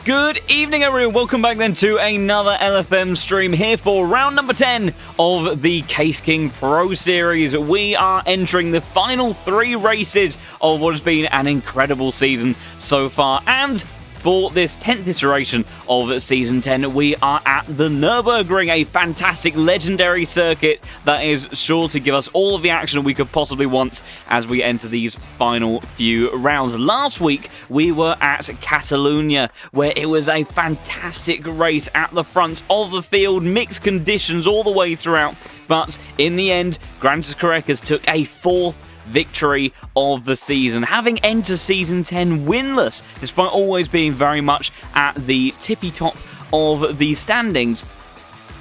Good evening, everyone. Welcome back then to another LFM stream here for round number 10 of the Case King Pro Series. We are entering the final 3 races of what has been an incredible season so far. And for this 10th iteration of Season 10, we are at the Nürburgring, a fantastic, legendary circuit that is sure to give us all of the action we could possibly want as we enter these final few rounds. Last week, we were at Catalonia, where it was a fantastic race at the front of the field, mixed conditions all the way throughout, but in the end, Grantas Carrecas took a 4th victory of the season, having entered Season 10 winless, despite always being very much at the tippy top of the standings.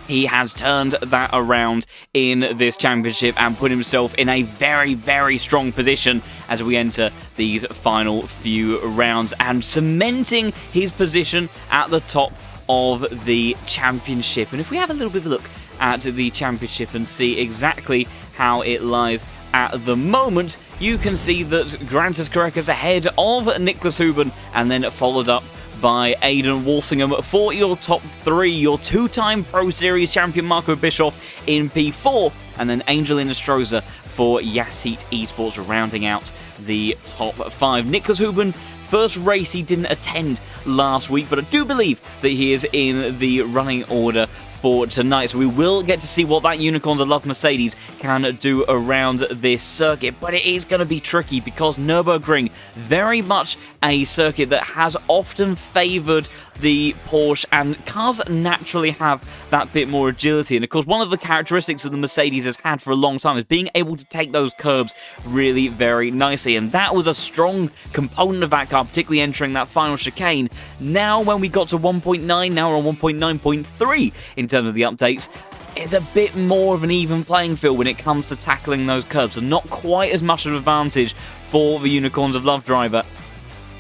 He has turned that around in this championship and put himself in a very, very strong position as we enter these final few rounds and cementing his position at the top of the championship. And if we have a little bit of a look at the championship and see exactly how it lies at the moment, you can see that Grantas Carrecas ahead of Niklas Huben and then followed up by Aidan Walsingham for your top 3. Your 2-time Pro Series champion Marco Bischoff in P4 and then Angelina Stroza for Yassit Esports rounding out the top 5. Niklas Huben, first race he didn't attend last week, but I do believe that he is in the running order for tonight, so we will get to see what that Unicorns of Love Mercedes can do around this circuit. But it is going to be tricky because Nürburgring, very much a circuit that has often favoured the Porsche, and cars naturally have that bit more agility. And of course, one of the characteristics that the Mercedes has had for a long time is being able to take those curbs really very nicely, and that was a strong component of that car, particularly entering that final chicane. Now when we got to 1.9, now we're on 1.9.3 in terms of the updates, it's a bit more of an even playing field when it comes to tackling those curbs, and not quite as much of an advantage for the Unicorns of Love driver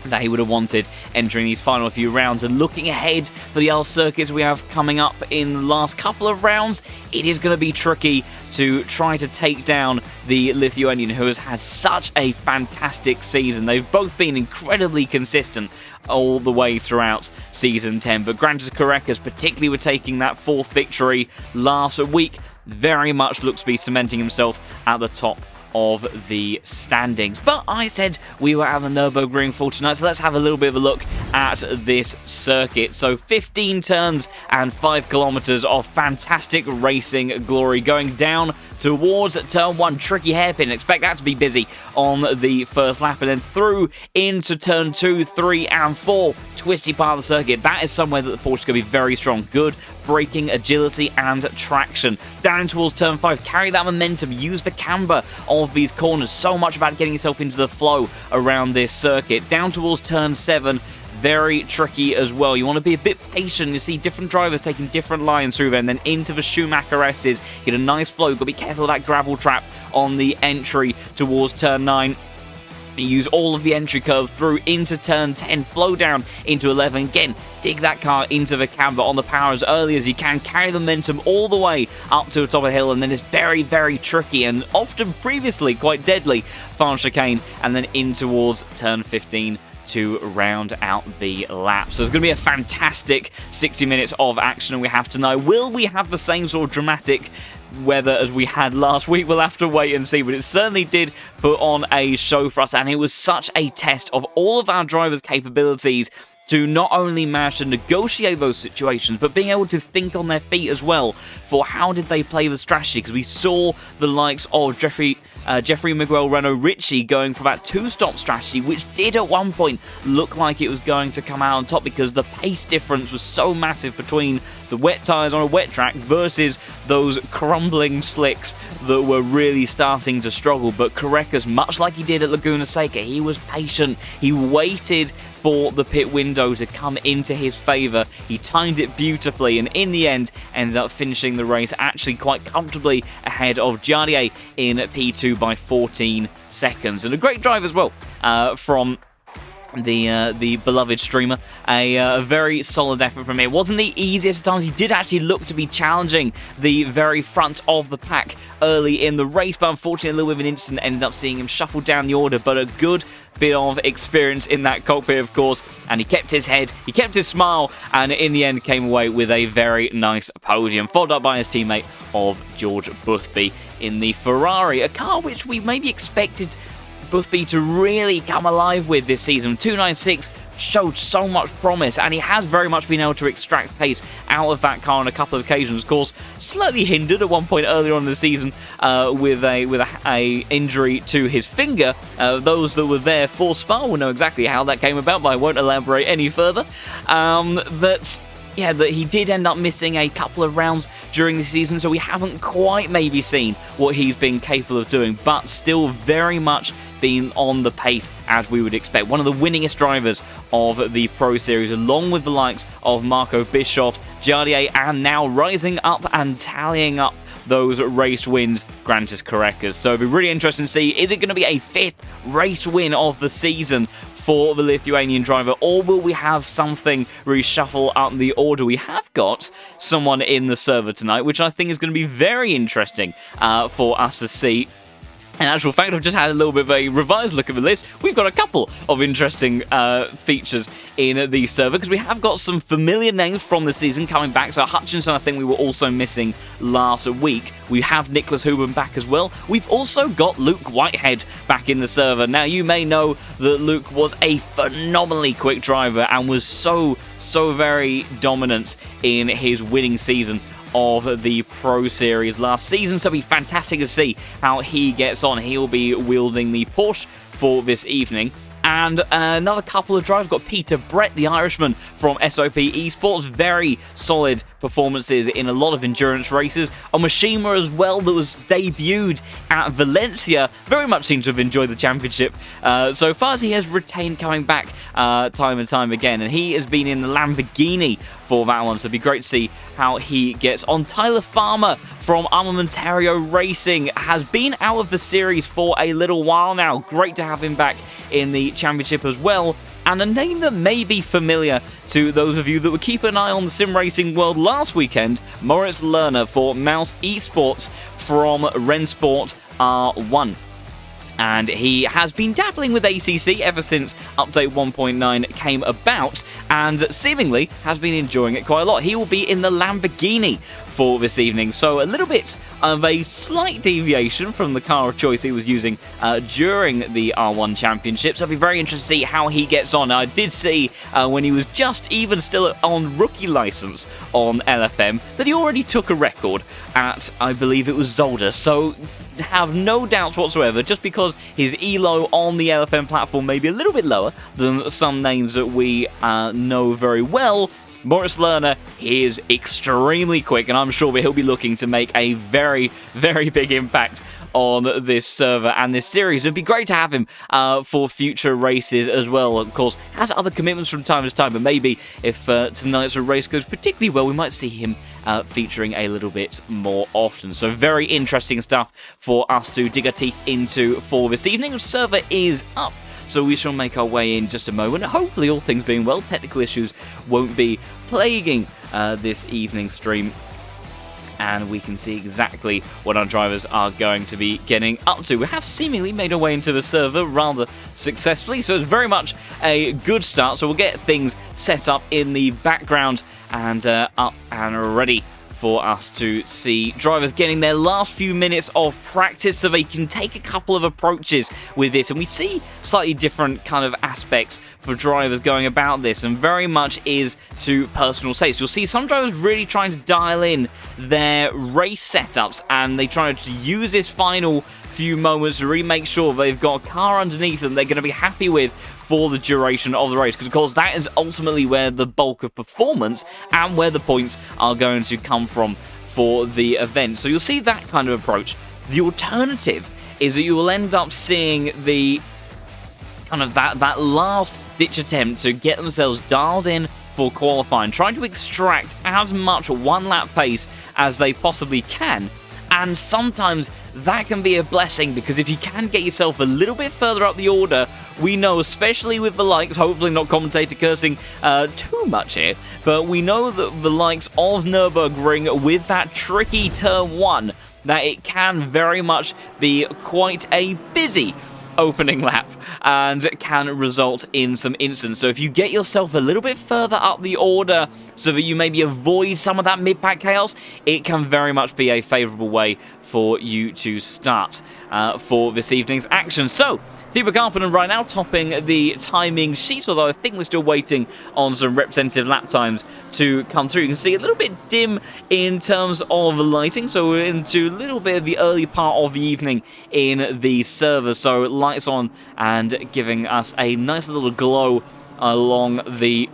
that he would have wanted entering these final few rounds. And looking ahead for the other circuits we have coming up in the last couple of rounds, it is going to be tricky to try to take down the Lithuanian, who has had such a fantastic season. They've both been incredibly consistent all the way throughout Season 10, but Grantas Carrecas, particularly with taking that 4th victory last week, very much looks to be cementing himself at the top of the standings. But I said we were at the Nürburgring for tonight, so let's have a little bit of a look at this circuit. So 15 turns and 5 kilometers of fantastic racing glory going down towards turn 1. Tricky hairpin, expect that to be busy on the first lap, and then through into turn 2, 3 and 4. Twisty part of the circuit. That is somewhere that the Porsche is going to be very strong. Good braking, agility and traction. Down towards turn 5, carry that momentum, use the camber of these corners. So much about getting yourself into the flow around this circuit. Down towards turn 7, very tricky as well. You want to be a bit patient. You see different drivers taking different lines through there, and then into the Schumacher S's. Get a nice flow. Got to be careful of that gravel trap on the entry towards turn 9. Use all of the entry curve through into turn 10, flow down into 11. Again, dig that car into the camber on the power as early as you can. Carry the momentum all the way up to the top of the hill, and then it's very, very tricky and often previously quite deadly final chicane, and then in towards turn 15 to round out the lap. So it's going to be a fantastic 60 minutes of action, and we have to know, will we have the same sort of dramatic weather as we had last week? We'll have to wait and see, but it certainly did put on a show for us, and it was such a test of all of our drivers' capabilities to not only manage to negotiate those situations, but being able to think on their feet as well for how did they play the strategy, because we saw the likes of Jeffrey Miguel Renault Ritchie going for that 2-stop strategy, which did at one point look like it was going to come out on top because the pace difference was so massive between the wet tyres on a wet track versus those crumbling slicks that were really starting to struggle. But Carrecas, much like he did at Laguna Seca, he was patient. He waited for the pit window to come into his favour. He timed it beautifully, and in the end ends up finishing the race actually quite comfortably ahead of Jardier in P2 by 14 seconds. And a great drive as well from the beloved streamer. A very solid effort from him. It wasn't the easiest at times. He did actually look to be challenging the very front of the pack early in the race, but unfortunately a little bit of an incident ended up seeing him shuffle down the order, but a good bit of experience in that cockpit, of course, and he kept his head, he kept his smile, and in the end came away with a very nice podium, followed up by his teammate of George Boothby in the Ferrari, a car which we maybe expected Boothby to really come alive with this season. 296 showed so much promise, and he has very much been able to extract pace out of that car on a couple of occasions. Of course, slightly hindered at one point earlier on in the season with a injury to his finger. Those that were there for Spa will know exactly how that came about, but I won't elaborate any further. That he did end up missing a couple of rounds during the season, so we haven't quite maybe seen what he's been capable of doing, but still very much been on the pace as we would expect. One of the winningest drivers of the Pro Series, along with the likes of Marco Bischoff, Jardier, and now rising up and tallying up those race wins, Grantis Correcas. So it'll be really interesting to see, is it going to be a 5th race win of the season for the Lithuanian driver, or will we have something reshuffle up the order? We have got someone in the server tonight, which I think is going to be very interesting for us to see. In actual fact, I've just had a little bit of a revised look at the list. We've got a couple of interesting features in the server, because we have got some familiar names from the season coming back. So Hutchinson, I think we were also missing last week. We have Nicholas Huben back as well. We've also got Luke Whitehead back in the server. Now, you may know that Luke was a phenomenally quick driver and was so very dominant in his winning season of the Pro Series last season, so it'll be fantastic to see how he gets on. He'll be wielding the Porsche for this evening. And another couple of drivers. Got Peter Brett, the Irishman from SOP Esports. Very solid performances in a lot of endurance races. A Mishima as well that was debuted at Valencia. Very much seems to have enjoyed the championship so far, as he has retained coming back time and time again. And he has been in the Lamborghini for that one, so it'd be great to see how he gets on. Tyler Farmer from Armamentario Racing has been out of the series for a little while now. Great to have him back in the championship as well. And a name that may be familiar to those of you that would keep an eye on the sim racing world last weekend, Moritz Lerner for Mouse Esports from Rennsport R1. And he has been dabbling with ACC ever since Update 1.9 came about, and seemingly has been enjoying it quite a lot. He will be in the Lamborghini for this evening, so a little bit of a slight deviation from the car of choice he was using during the R1 Championship, so I'll be very interested to see how he gets on. I did see when he was just even still on rookie license on LFM that he already took a record at, I believe it was Zolder, so have no doubts whatsoever, just because his elo on the LFM platform may be a little bit lower than some names that we know very well. Moritz Lerner is extremely quick, and I'm sure he'll be looking to make a very, very big impact on this server and this series. It'd be great to have him for future races as well. Of course, has other commitments from time to time, but maybe if tonight's race goes particularly well, we might see him featuring a little bit more often. So very interesting stuff for us to dig our teeth into for this evening. The server is up, so we shall make our way in just a moment. Hopefully, all things being well, technical issues won't be plaguing this evening stream, and we can see exactly what our drivers are going to be getting up to. We have seemingly made our way into the server rather successfully, so it's very much a good start. So we'll get things set up in the background and up and ready for us to see drivers getting their last few minutes of practice so they can take a couple of approaches with this. And we see slightly different kind of aspects for drivers going about this, and very much is to personal taste. You'll see some drivers really trying to dial in their race setups, and they try to use this final few moments to really make sure they've got a car underneath them they're going to be happy with for the duration of the race, because of course that is ultimately where the bulk of performance and where the points are going to come from for the event. So you'll see that kind of approach. The alternative is that you will end up seeing the kind of that last ditch attempt to get themselves dialed in for qualifying, trying to extract as much one lap pace as they possibly can. And sometimes that can be a blessing, because if you can get yourself a little bit further up the order we know, especially with the likes, hopefully not commentator cursing too much here, but we know that the likes of Nürburgring with that tricky turn 1, that it can very much be quite a busy opening lap and can result in some incidents. So if you get yourself a little bit further up the order so that you maybe avoid some of that mid-pack chaos, it can very much be a favourable way for you to start for this evening's action. So Timo Karppinen right now topping the timing sheet, although I think we're still waiting on some representative lap times to come through. You can see a little bit dim in terms of lighting, so we're into a little bit of the early part of the evening in the server, so lights on and giving us a nice little glow along the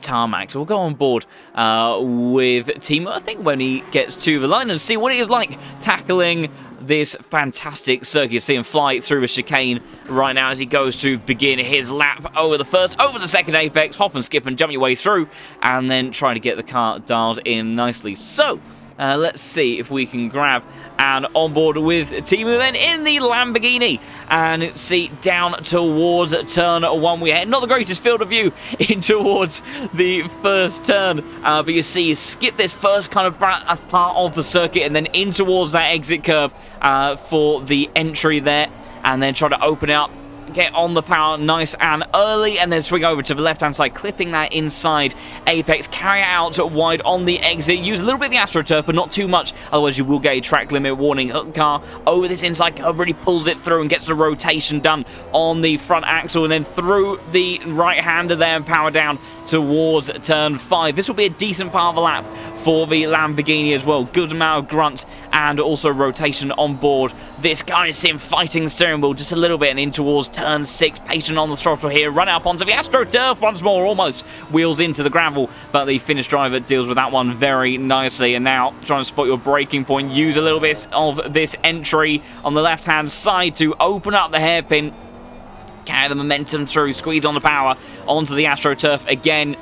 tarmac. So we'll go on board with Timo, I think, when he gets to the line and see what it is like tackling this fantastic circuit. See him fly through a chicane right now as he goes to begin his lap over the first, over the second apex, hop and skip and jump your way through, and then try to get the car dialed in nicely. So let's see if we can grab and on board with Timo then in the Lamborghini, and see down towards turn 1 we head. Not the greatest field of view in towards the first turn, but you see you skip this first kind of part of the circuit and then in towards that exit curve for the entry there, and then try to open it up, get on the power nice and early, and then swing over to the left-hand side, clipping that inside apex, carry it out wide on the exit, use a little bit of the AstroTurf, but not too much, otherwise you will get a track limit warning. Hook car over this inside curve, really pulls it through and gets the rotation done on the front axle, and then through the right-hander there and power down towards turn 5. This will be a decent part of the lap for the Lamborghini as well. Good amount of grunt and also rotation on board. This guy is him fighting the steering wheel just a little bit and in towards turn 6. Patient on the throttle here. Run up onto the AstroTurf once more. Almost wheels into the gravel, but the Finnish driver deals with that one very nicely. And now trying to spot your braking point. Use a little bit of this entry on the left-hand side to open up the hairpin. Carry the momentum through. Squeeze on the power onto the AstroTurf again.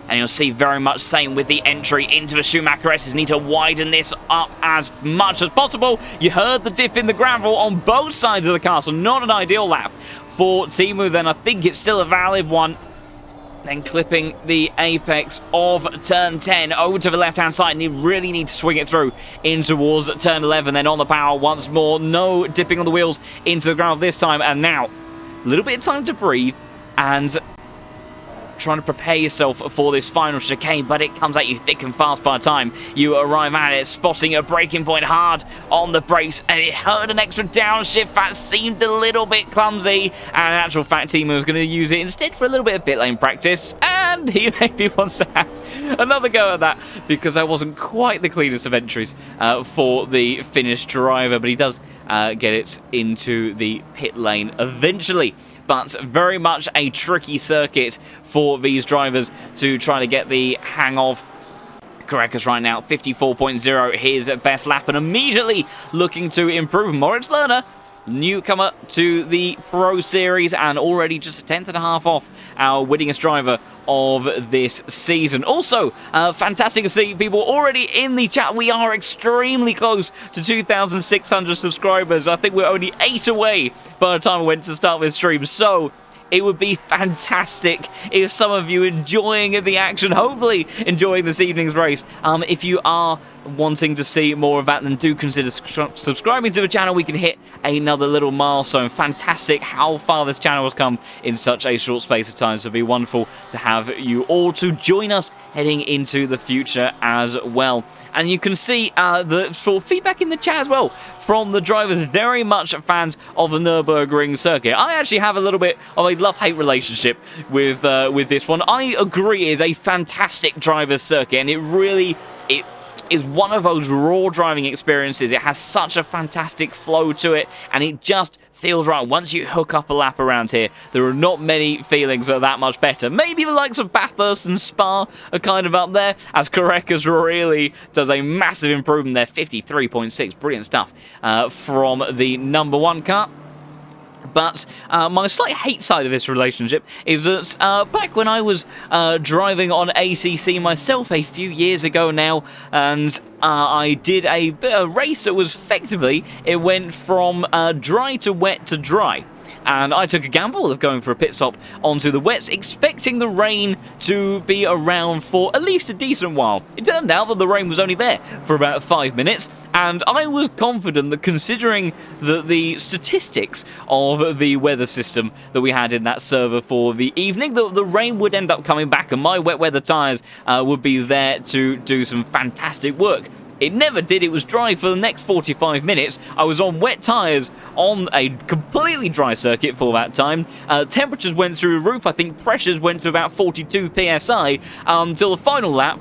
And you'll see very much same with the entry into the Schumacher S's. Need to widen this up as much as possible. You heard the dip in the gravel on both sides of the car, so not an ideal lap for Timo. Then I think it's still a valid one. Then clipping the apex of turn 10 over to the left-hand side, and you really need to swing it through in towards turn 11. Then on the power once more. No dipping on the wheels into the ground this time. And now, a little bit of time to breathe and trying to prepare yourself for this final chicane, but it comes at you thick and fast by the time you arrive at it. Spotting a braking point hard on the brakes, and it hurt an extra downshift. That seemed a little bit clumsy, and in actual fact Timo was going to use it instead for a little bit of pit lane practice, and he maybe wants to have another go at that because that wasn't quite the cleanest of entries for the Finnish driver, but he does get it into the pit lane eventually. But very much a tricky circuit for these drivers to try to get the hang of. Karekas right now, 54.0, his best lap, and immediately looking to improve. Moritz Lerner, newcomer to the Pro Series, and already just a tenth and a half off our winningest driver of this season. Also, fantastic to see people already in the chat. We are extremely close to 2,600 subscribers. I think we're only 8 away by the time I went to start this stream. So it would be fantastic if some of you enjoying the action, hopefully enjoying this evening's race. If you are wanting to see more of that, then do consider subscribing to the channel. We can hit another little milestone. Fantastic how far this channel has come in such a short space of time. So it'd be wonderful to have you all to join us heading into the future as well. And you can see the sort of feedback in the chat as well from the drivers, very much fans of the Nürburgring circuit. I actually have a little bit of a love-hate relationship with this one. I agree it is a fantastic driver's circuit, and it really is one of those raw driving experiences. It has such a fantastic flow to it, and it just feels right. Once you hook up a lap around here, there are not many feelings that are that much better. Maybe the likes of Bathurst and Spa are kind of up there, as Karekas really does a massive improvement there. 53.6, brilliant stuff from the number 1 car. But my slight hate side of this relationship is that back when I was driving on ACC myself a few years ago now, and I did a race that was effectively, it went from dry to wet to dry. and I took a gamble of going for a pit stop onto the wets, expecting the rain to be around for at least a decent while. It turned out that the rain was only there for about 5 minutes, and I was confident that, considering the statistics of the weather system that we had in that server for the evening, that the rain would end up coming back and my wet weather tyres would be there to do some fantastic work. It never did. It was dry for the next 45 minutes. I was on wet tyres on a completely dry circuit for that time. Temperatures went through the roof. I think pressures went to about 42 psi until the final lap,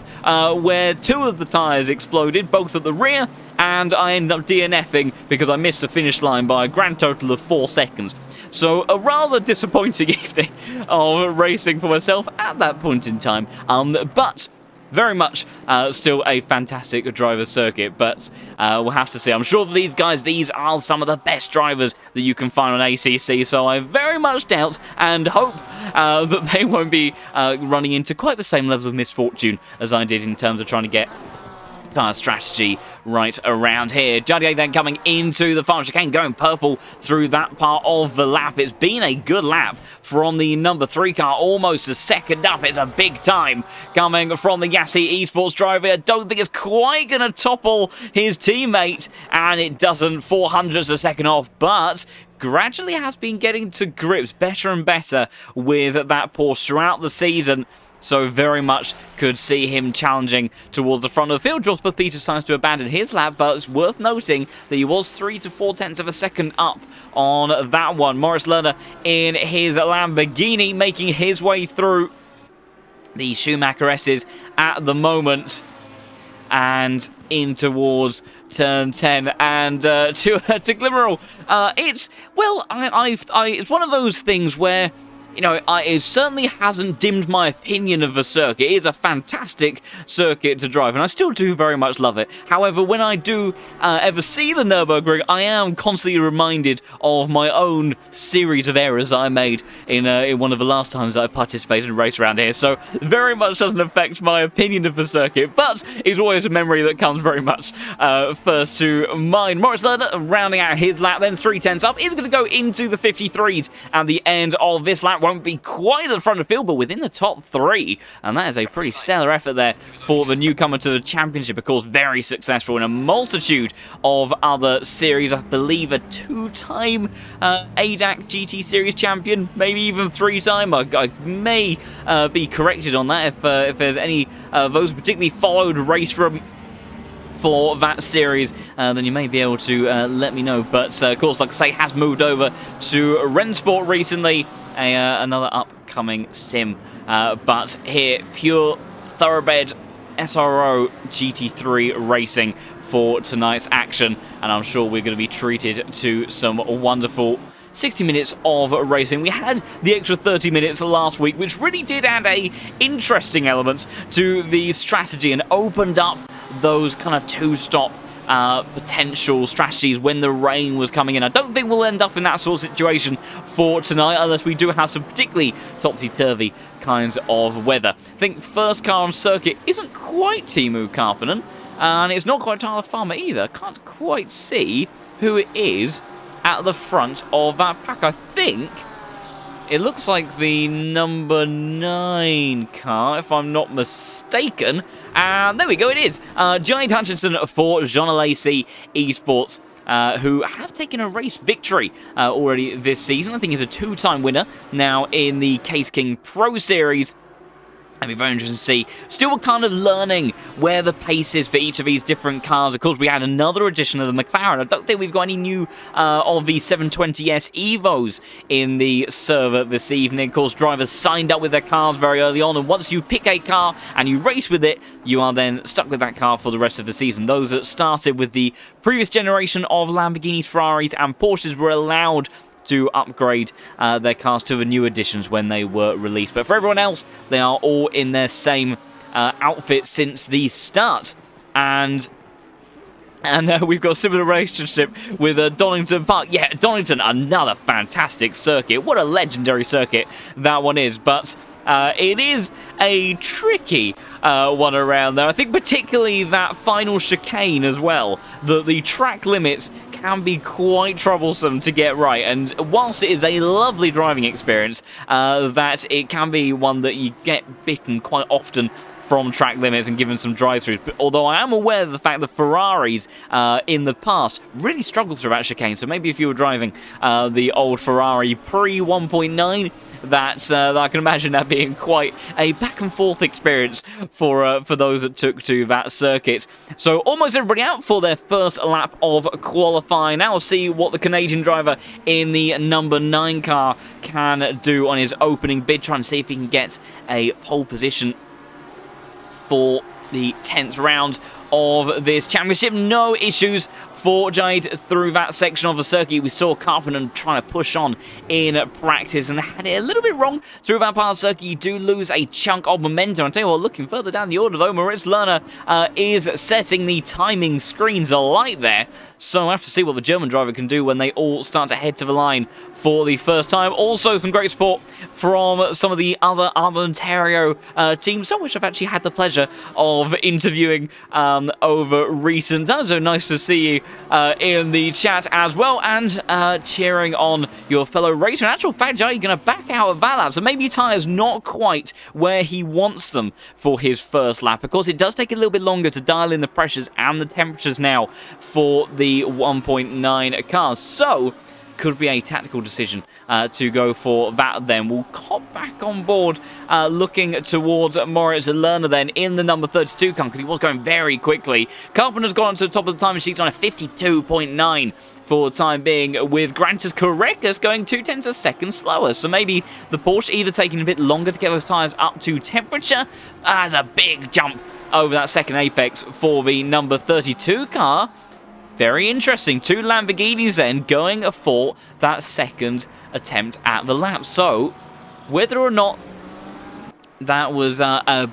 where 2 of the tyres exploded, both at the rear, and I ended up DNFing because I missed the finish line by a grand total of 4 seconds. So a rather disappointing evening of racing for myself at that point in time, but very much still a fantastic driver's circuit, but we'll have to see. I'm sure for these guys, these are some of the best drivers that you can find on ACC, so I very much doubt and hope that they won't be running into quite the same levels of misfortune as I did in terms of trying to get tyre strategy right around here. Jardier then coming into the final chicane, going purple through that part of the lap. It's been a good lap from the number 3 car, almost a second up. It's a big time coming from the Yassi Esports driver. I don't think it's quite going to topple his teammate, and it doesn't. 400s a second off, but gradually has been getting to grips better and better with that Porsche throughout the season. So very much could see him challenging towards the front of the field. Josper Peter decides to abandon his lap, but it's worth noting that he was 3 to 4 tenths of a second up on that one. Maurice Lerner in his Lamborghini making his way through the Schumacher S's at the moment and in towards turn 10 and to Glimmerall. It's one of those things where, you know, it certainly hasn't dimmed my opinion of the circuit. It is a fantastic circuit to drive, and I still do very much love it. However, when I do ever see the Nürburgring, I am constantly reminded of my own series of errors that I made in one of the last times that I participated in a race around here. So very much doesn't affect my opinion of the circuit, but it's always a memory that comes very much first to mind. Maurice Lerner rounding out his lap, then 3 tenths up, is going to go into the 53s at the end of this lap. Won't be quite at the front of the field, but within the top 3, and that is a pretty stellar effort there for the newcomer to the championship. Of course, very successful in a multitude of other series. I believe a 2-time ADAC GT Series champion, maybe even 3-time. I may be corrected on that if there's any of those particularly followed race from for that series, then you may be able to let me know. But of course, like I say, has moved over to Rennsport recently, another upcoming sim. But here, pure thoroughbred SRO GT3 racing for tonight's action, and I'm sure we're going to be treated to some wonderful 60 minutes of racing. We had the extra 30 minutes last week, which really did add a interesting element to the strategy and opened up those kind of 2-stop potential strategies when the rain was coming in. I don't think we'll end up in that sort of situation for tonight, unless we do have some particularly topsy-turvy kinds of weather. I think first car on circuit isn't quite Teemu Karppinen, and it's not quite Tyler Farmer either. Can't quite see who it is at the front of that pack. I think it looks like the number 9 car, if I'm not mistaken. And there we go, it is Giant Hutchinson for Jean Alesi Esports, who has taken a race victory already this season. I think he's a 2-time winner now in the Case King Pro Series. It'll be very interesting to see. Still, we're kind of learning where the pace is for each of these different cars. Of course, we had another edition of the McLaren. I don't think we've got any new of the 720S Evos in the server this evening. Of course, drivers signed up with their cars very early on, and once you pick a car and you race with it, you are then stuck with that car for the rest of the season. Those that started with the previous generation of Lamborghinis, Ferraris, and Porsches were allowed to upgrade their cars to the new editions when they were released. But for everyone else, they are all in their same outfit since the start. And we've got a similar relationship with Donington Park. Yeah, Donington, another fantastic circuit. What a legendary circuit that one is. But It is a tricky one around there. I think particularly that final chicane as well. The track limits can be quite troublesome to get right, and whilst it is a lovely driving experience, that it can be one that you get bitten quite often from track limits and given some drive-throughs. But although I am aware of the fact that Ferraris in the past really struggled through that chicane, so maybe if you were driving the old Ferrari pre 1.9, that I can imagine that being quite a back and forth experience for those that took to that circuit. So almost everybody out for their first lap of qualifying. Now we'll see what the Canadian driver in the number 9 car can do on his opening bid, trying to see if he can get a pole position for the 10th round of this championship. No issues for Jade through that section of the circuit. We saw Carpenter trying to push on in practice and had it a little bit wrong through that part of the circuit. You do lose a chunk of momentum. I'll tell you what, looking further down the order though, Moritz Lerner is setting the timing screens alight there. So we'll have to see what the German driver can do when they all start to head to the line for the first time. Also, some great support from some of the other Ontario teams, some of which I've actually had the pleasure of interviewing over recent times. So nice to see you in the chat as well, and cheering on your fellow racer. In actual fact, Jay, you're going to back out of that lap, so maybe your tyre's not quite where he wants them for his first lap. Of course, it does take a little bit longer to dial in the pressures and the temperatures now for the 1.9 cars. So could be a tactical decision to go for that then. We'll hop back on board looking towards Moritz Lerner then in the number 32 car, because he was going very quickly. Carpenter's gone to the top of the time sheets on a 52.9 for the time being, with Grantas Correcus going 0.2 of a second slower. So maybe the Porsche either taking a bit longer to get those tyres up to temperature, as a big jump over that second apex for the number 32 car. Very interesting. 2 Lamborghinis then going for that second attempt at the lap. So whether or not that was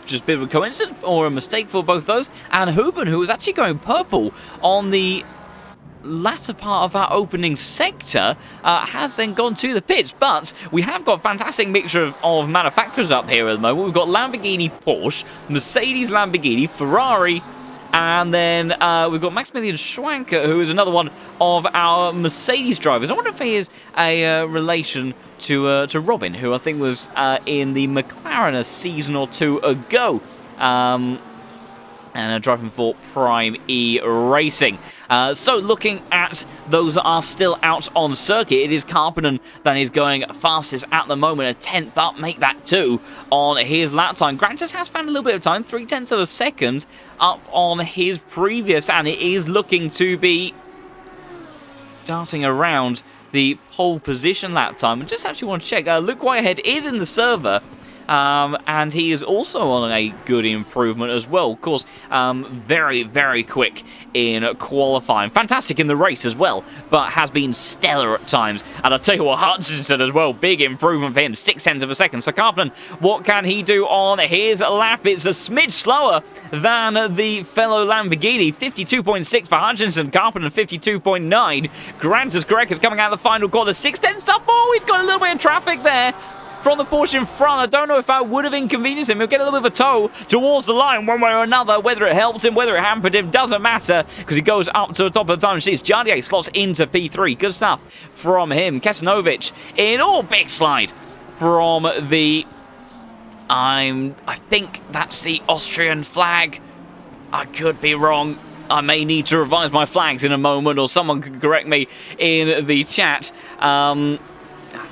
just a bit of a coincidence or a mistake for both those, and Huben, who was actually going purple on the latter part of our opening sector, has then gone to the pits. But we have got a fantastic mixture of manufacturers up here at the moment. We've got Lamborghini, Porsche, Mercedes, Lamborghini, Ferrari, and then we've got Maximilian Schwanker, who is another one of our Mercedes drivers. I wonder if he is a relation to Robin, who I think was in the McLaren a season or two ago, and driving for Prime E Racing. So looking at those that are still out on circuit, it is Carpenter that is going fastest at the moment, a 10th up, make that 2 on his lap time. Grant just has found a little bit of time, 0.3 of a second up on his previous, and it is looking to be darting around the pole position lap time. I just actually want to check, Luke Whitehead is in the server, and he is also on a good improvement as well. Of course, very, very quick in qualifying. Fantastic in the race as well, but has been stellar at times. And I'll tell you what, Hutchinson as well, big improvement for him, 0.6 of a second. So Carpenter, what can he do on his lap? It's a smidge slower than the fellow Lamborghini. 52.6 for Hutchinson, Carpenter 52.9. Grant is correct, it's coming out of the final corner, 0.6 up. Oh, he's got a little bit of traffic there from the Porsche in front. I don't know if that would have inconvenienced him. He'll get a little bit of a tow towards the line one way or another. Whether it helped him, whether it hampered him, doesn't matter, because he goes up to the top of the time sheets. Jardier slots into P3. Good stuff from him. Kesanovic in. Oh, big slide from the... I think that's the Austrian flag. I could be wrong. I may need to revise my flags in a moment, or someone can correct me in the chat.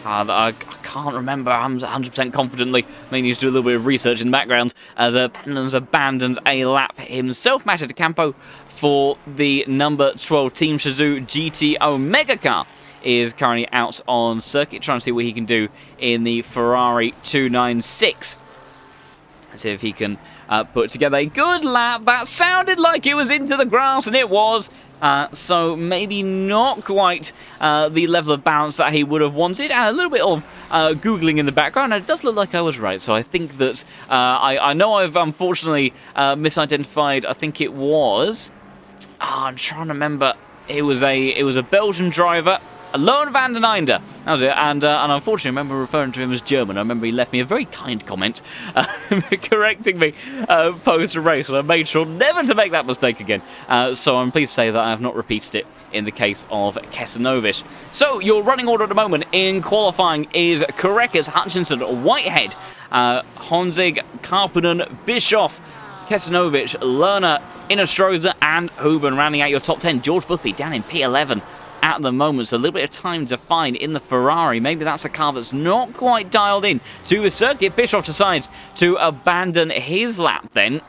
I can't remember 100% confidently. May need to do a little bit of research in the background, as Penland's abandoned a lap himself. Matter de Campo for the number 12 Team Shazoo GT Omega car is currently out on circuit, trying to see what he can do in the Ferrari 296. Let's see if he can put together a good lap. That sounded like it was into the grass, and it was. So maybe not quite the level of balance that he would have wanted, and a little bit of Googling in the background, and it does look like I was right. So I think that I know I've unfortunately misidentified. I think it was... I'm trying to remember. It was a Belgian driver Lone van den Einde. That was it. And unfortunately, I remember referring to him as German. I remember he left me a very kind comment correcting me post-race, and I made sure never to make that mistake again. So I'm pleased to say that I have not repeated it in the case of Kesanovic. So your running order at the moment in qualifying is Korekis, Hutchinson, Whitehead, Honzig, Karppinen, Bischoff, Kesanovic, Lerner, Innestroza, and Huben rounding out your top 10. George Boothby down in P11 at the moment, so a little bit of time to find in the Ferrari. Maybe that's a car that's not quite dialed in to the circuit. Bischoff decides to abandon his lap then,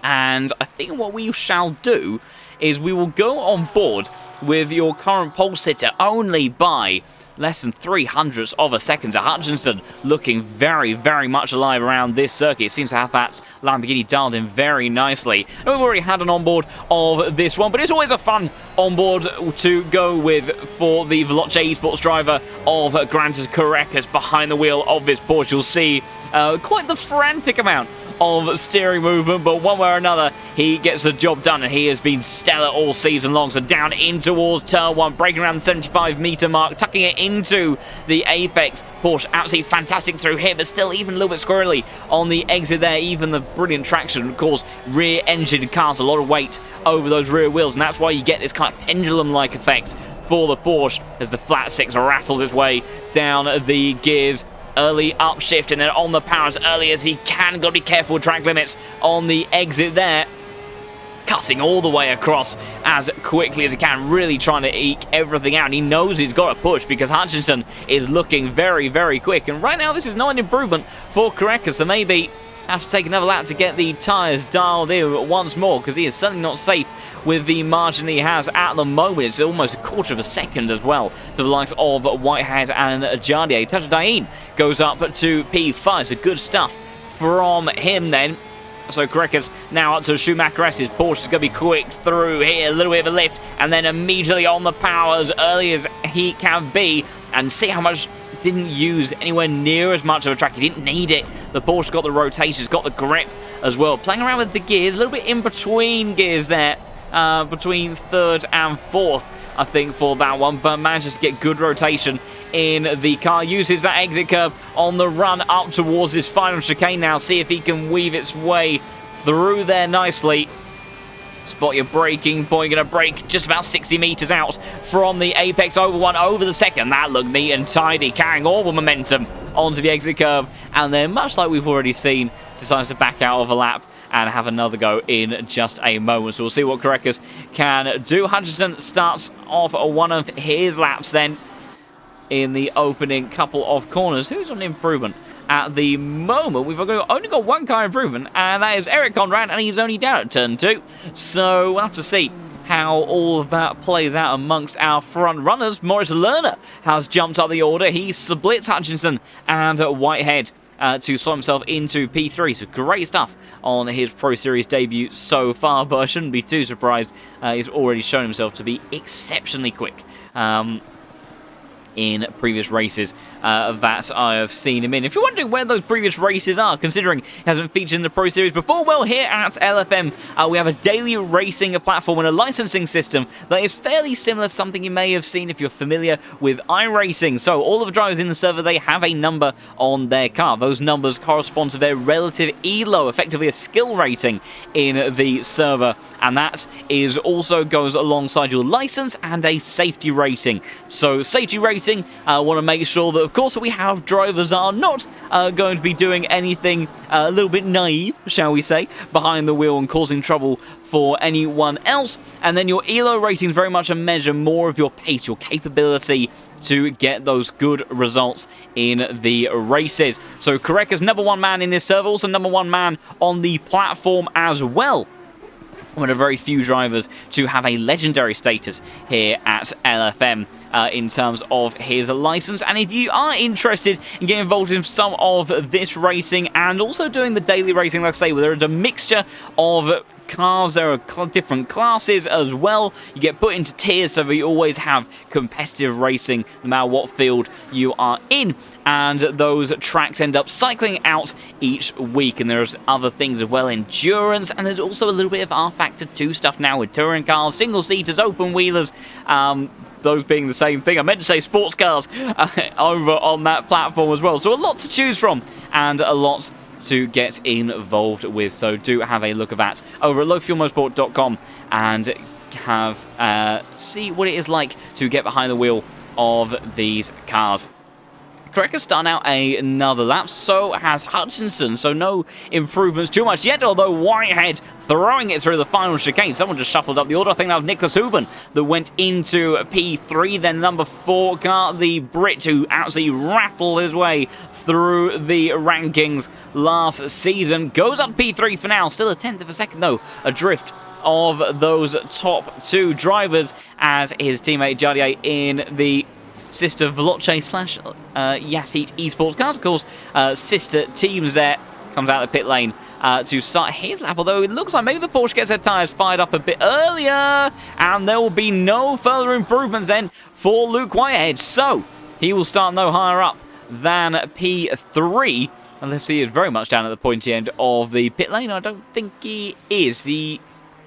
and I think what we shall do is we will go on board with your current pole sitter only by less than 300ths of a second. Hutchinson looking very, very much alive around this circuit. Seems to have that Lamborghini dialed in very nicely. And we've already had an onboard of this one, but it's always a fun onboard to go with for the Veloce Esports driver of Grantas Korekis behind the wheel of this Porsche. You'll see quite the frantic amount of steering movement, but one way or another he gets the job done, and he has been stellar all season long. So down in towards turn 1, breaking around the 75-meter mark, tucking it into the apex. Porsche absolutely fantastic through here, but still even a little bit squirrely on the exit there. Even the brilliant traction, of course, rear engine cars a lot of weight over those rear wheels, and that's why you get this kind of pendulum-like effect for the Porsche as the flat six rattles its way down the gears. Early upshift and then on the power as early as he can. Got to be careful with track limits on the exit there. Cutting all the way across as quickly as he can, really trying to eke everything out. And he knows he's got to push because Hutchinson is looking very, very quick. And right now this is not an improvement for Korekis, so maybe have to take another lap to get the tyres dialed in once more, because he is certainly not safe with the margin he has at the moment. It's almost a quarter of a second as well to the likes of Whitehead and Jardier. Tajadain goes up to P5, so good stuff from him then. So Korekis now up to Schumacher S's. Porsche is going to be quick through here, a little bit of a lift, and then immediately on the power as early as he can be. And see how much didn't use anywhere near as much of a track. He didn't need it. The Porsche got the rotations, got the grip as well. Playing around with the gears, a little bit in between gears there. Between third and fourth, I think, for that one, but manages to get good rotation in the car. Uses that exit curve on the run up towards this final chicane now. See if he can weave its way through there nicely. Spot your braking point, going to brake just about 60 meters out from the apex over one, over the second. That looked neat and tidy, carrying all the momentum onto the exit curve, and then, much like we've already seen, decides to back out of a lap and have another go in just a moment. So we'll see what Korekis can do. Hutchinson starts off one of his laps then in the opening couple of corners. Who's on improvement at the moment? We've only got one car improvement, and that is Eric Conrad, and he's only down at turn 2. So we'll have to see how all of that plays out amongst our front runners. Maurice Lerner has jumped up the order. He splits Hutchinson and Whitehead to slot himself into P3. So great stuff on his Pro Series debut so far, but I shouldn't be too surprised. He's already shown himself to be exceptionally quick in previous races that I have seen him in. If you're wondering where those previous races are, considering he hasn't featured in the Pro Series before, well, here at LFM, we have a daily racing platform and a licensing system that is fairly similar to something you may have seen if you're familiar with iRacing. So all of the drivers in the server, they have a number on their car. Those numbers correspond to their relative ELO, effectively a skill rating in the server, and that is also goes alongside your license and a safety rating. So safety rating, I want to make sure that, of course, we have drivers that are not going to be doing anything a little bit naive, shall we say, behind the wheel and causing trouble for anyone else. And then your ELO rating is very much a measure more of your pace, your capability to get those good results in the races. So Korekis, number one man in this server, also number one man on the platform as well. One of very few drivers to have a legendary status here at LFM in terms of his license. And if you are interested in getting involved in some of this racing and also doing the daily racing, like I say, where there is a mixture of cars, there are different classes as well. You get put into tiers so that you always have competitive racing no matter what field you are in, and those tracks end up cycling out each week. And there's other things as well, endurance, and there's also a little bit of Factor 2 stuff now with touring cars, single-seaters, open-wheelers, those being the same thing. I meant to say sports cars over on that platform as well. So a lot to choose from and a lot to get involved with. So do have a look at that over at lowfuelmotorsport.com and have see what it is like to get behind the wheel of these cars. Crackers starting out another lap, so has Hutchinson, so no improvements too much yet, although Whitehead throwing it through the final chicane. Someone just shuffled up the order. I think that was Nicholas Huben that went into P3, then number 4 car, the Brit, who absolutely rattled his way through the rankings last season. Goes up P3 for now, still a 10th of a second though, adrift of those top 2 drivers as his teammate Jardier in the sister Veloce slash Yassit Esports cars, of course, sister teams there, comes out of the pit lane to start his lap, although it looks like maybe the Porsche gets their tyres fired up a bit earlier, and there will be no further improvements then for Luke Whitehead, so he will start no higher up than P3, unless he is very much down at the pointy end of the pit lane. I don't think he is.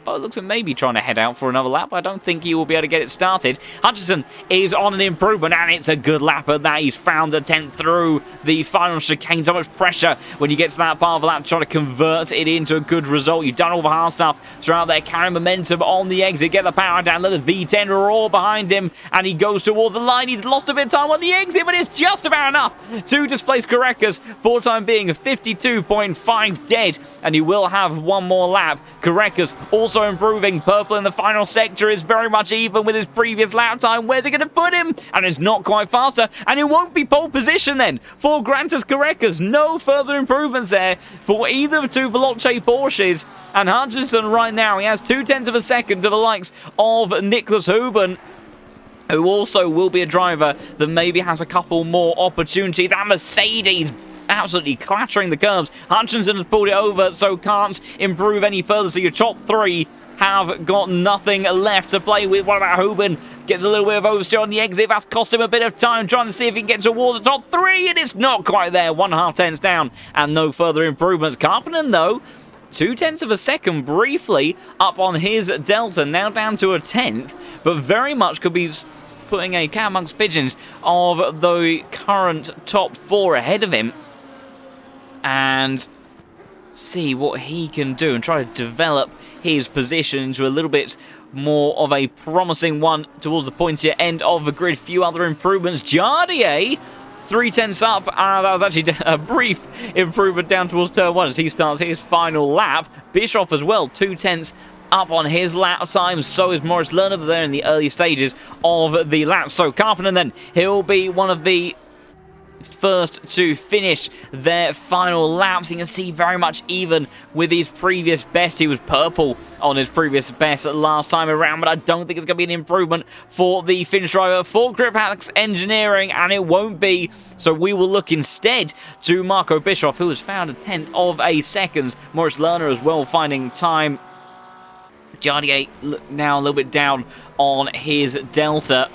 But it looks like maybe trying to head out for another lap. I don't think he will be able to get it started. Hutchinson is on an improvement, and it's a good lap at that. He's found a 10th through the final chicane. So much pressure when you get to that part of the lap to try to convert it into a good result. You've done all the hard stuff throughout there, carrying momentum on the exit. Get the power down, let the V10 roar behind him, and he goes towards the line. He's lost a bit of time on the exit, but it's just about enough to displace Carreras for the time being. 52.5 dead, and he will have one more lap. Carreras also improving. Purple in the final sector is very much even with his previous lap time. Where's it going to put him? And it's not quite faster, and it won't be pole position then for Grantas Carreras. No further improvements there for either of 2 Veloce Porsches, and Hutchinson right now, he has 0.2 of a second to the likes of Nicholas Huben, who also will be a driver that maybe has a couple more opportunities. And Mercedes absolutely clattering the curbs. Hutchinson has pulled it over, so can't improve any further. So your top 3 have got nothing left to play with. What about Huben? Gets a little bit of oversteer on the exit. That's cost him a bit of time trying to see if he can get towards the top 3, and it's not quite there. 1.5 tenths down and no further improvements. Carpenter, though, 0.2 of a second briefly up on his delta, now down to a 10th, but very much could be putting a cat amongst pigeons of the current top 4 ahead of him, and see what he can do and try to develop his position into a little bit more of a promising one towards the pointier end of the grid. Few other improvements. Jardier, 0.3 up. That was actually a brief improvement down towards turn 1 as he starts his final lap. Bischoff as well, 0.2 up on his lap time. So is Maurice Lerner, but they're in the early stages of the lap. So Carpenter then, he'll be one of the first to finish their final laps. You can see very much even with his previous best. He was purple on his previous best last time around, but I don't think it's going to be an improvement for the Finnish driver for Griphax Engineering, and it won't be. So we will look instead to Marco Bischoff, who has found a 10th of a second. Maurice Lerner as well finding time. Jardier now a little bit down on his delta,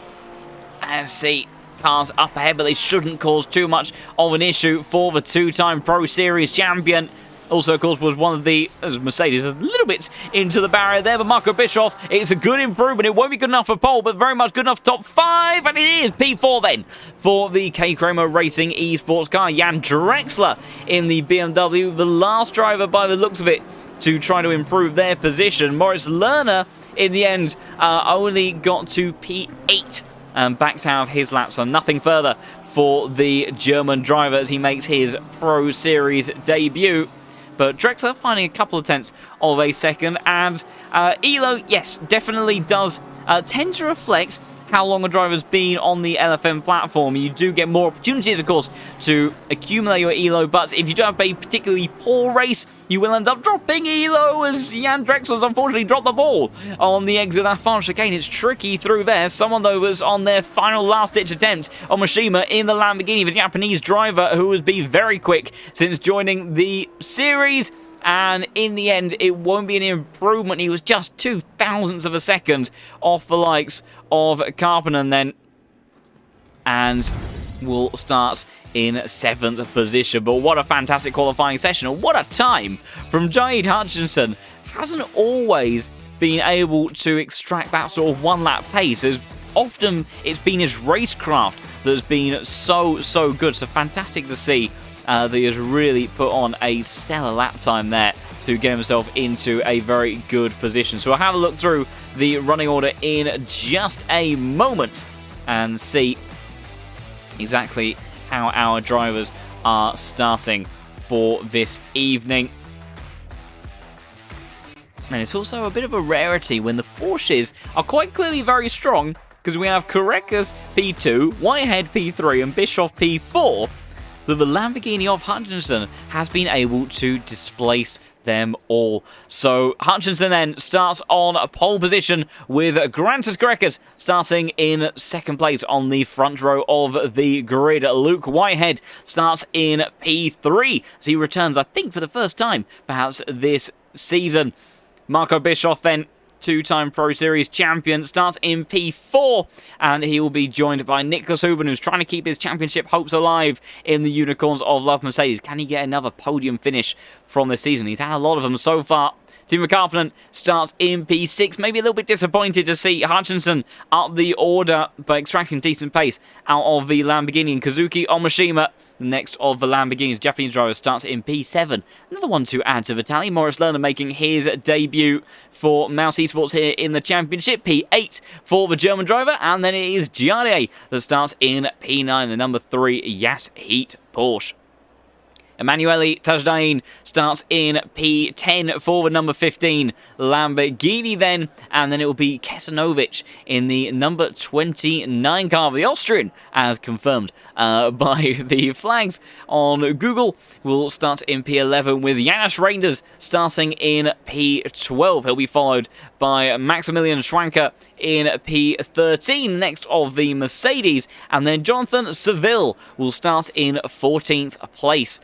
and see cars up ahead, but they shouldn't cause too much of an issue for the 2-time Pro Series champion. Also, of course, was one of the Mercedes a little bit into the barrier there, but Marco Bischoff, it's a good improvement. It won't be good enough for pole, but very much good enough top 5, and it is P4 then for the K Kramer Racing Esports car. Jan Drexler in the BMW, the last driver by the looks of it to try to improve their position. Maurice Lerner, in the end, only got to P8 and backed out of his lap, so nothing further for the German driver as he makes his Pro Series debut. But Drexler finding a couple of tenths of a second, and Elo, yes, definitely does tend to reflect how long a driver's been on the LFM platform. You do get more opportunities, of course, to accumulate your Elo, but if you don't have a particularly poor race, you will end up dropping Elo, as Jan Drexler's unfortunately dropped the ball on the exit of that final chicane. It's tricky through there. Someone, though, was on their final last-ditch attempt on Mishima in the Lamborghini, the Japanese driver who has been very quick since joining the series. And in the end, it won't be an improvement. He was just 0.02 of a second off the likes of Carpenter then, and will start in 7th position. But what a fantastic qualifying session, and what a time from Jade Hutchinson. hasn't always been able to extract that sort of one-lap pace. As often it's been his racecraft that's been so good. So fantastic to see that he has really put on a stellar lap time there to get himself into a very good position. So we'll have a look through the running order in just a moment and see exactly how our drivers are starting for this evening. And it's also a bit of a rarity when the Porsches are quite clearly very strong, because we have Korekas P2, Whitehead P3 and Bischoff P4, that the Lamborghini of Hutchinson has been able to displace them all. So Hutchinson then starts on a pole position with Grantas Korekas starting in second place on the front row of the grid. Luke Whitehead starts in P3 as he returns, I think, for the first time perhaps this season. Marco Bischoff then, two-time Pro Series champion, starts in P4, and he will be joined by Nicholas Huben, who's trying to keep his championship hopes alive in the Unicorns of Love Mercedes. Can he get another podium finish from this season? He's had a lot of them so far. Timo Karppinen starts in P6, maybe a little bit disappointed to see Hutchinson up the order, but extracting decent pace out of the Lamborghini. And Kazuki Omashima, the next of the Lamborghini's Japanese driver, starts in P7. Another one to add to the tally. Maurice Lerner making his debut for Mouse Esports here in the championship. P8 for the German driver, and then it is Giardia that starts in P9, the number 3 Yas Heat Porsche. Emanuele Tajdain starts in P10 for the number 15 Lamborghini then, and then it will be Kesanovic in the number 29 car. The Austrian, as confirmed by the flags on Google, will start in P11 with Janis Reinders starting in P12. He'll be followed by Maximilian Schwanker in P13, next of the Mercedes, and then Jonathan Seville will start in 14th place.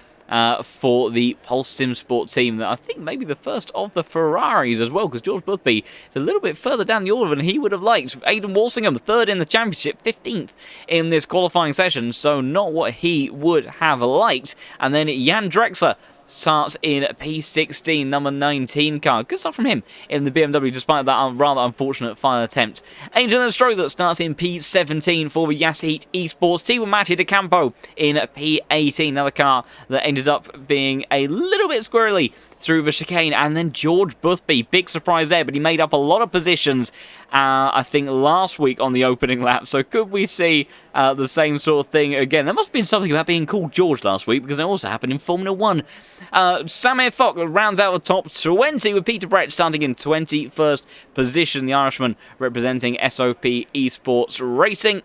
For the Pulse Sim Sport team, that I think maybe the first of the Ferraris as well, because George Boothby is a little bit further down the order than he would have liked. Aidan Walsingham, third in the championship, 15th in this qualifying session, so not what he would have liked. And then Jan Drexler starts in P16, number 19 car. Good stuff from him in the BMW, despite that rather unfortunate final attempt. Angel Estrada starts in P17 for the Yas Heat Esports team, with Mattia De Campo in P18, another car that ended up being a little bit squirrely through the chicane. And then George Boothby, big surprise there, but he made up a lot of positions, I think, last week on the opening lap. So could we see the same sort of thing again? There must have been something about being called George last week, because it also happened in Formula 1. Samir Fock rounds out the top 20 with Peter Brett starting in 21st position, the Irishman representing SOP Esports Racing.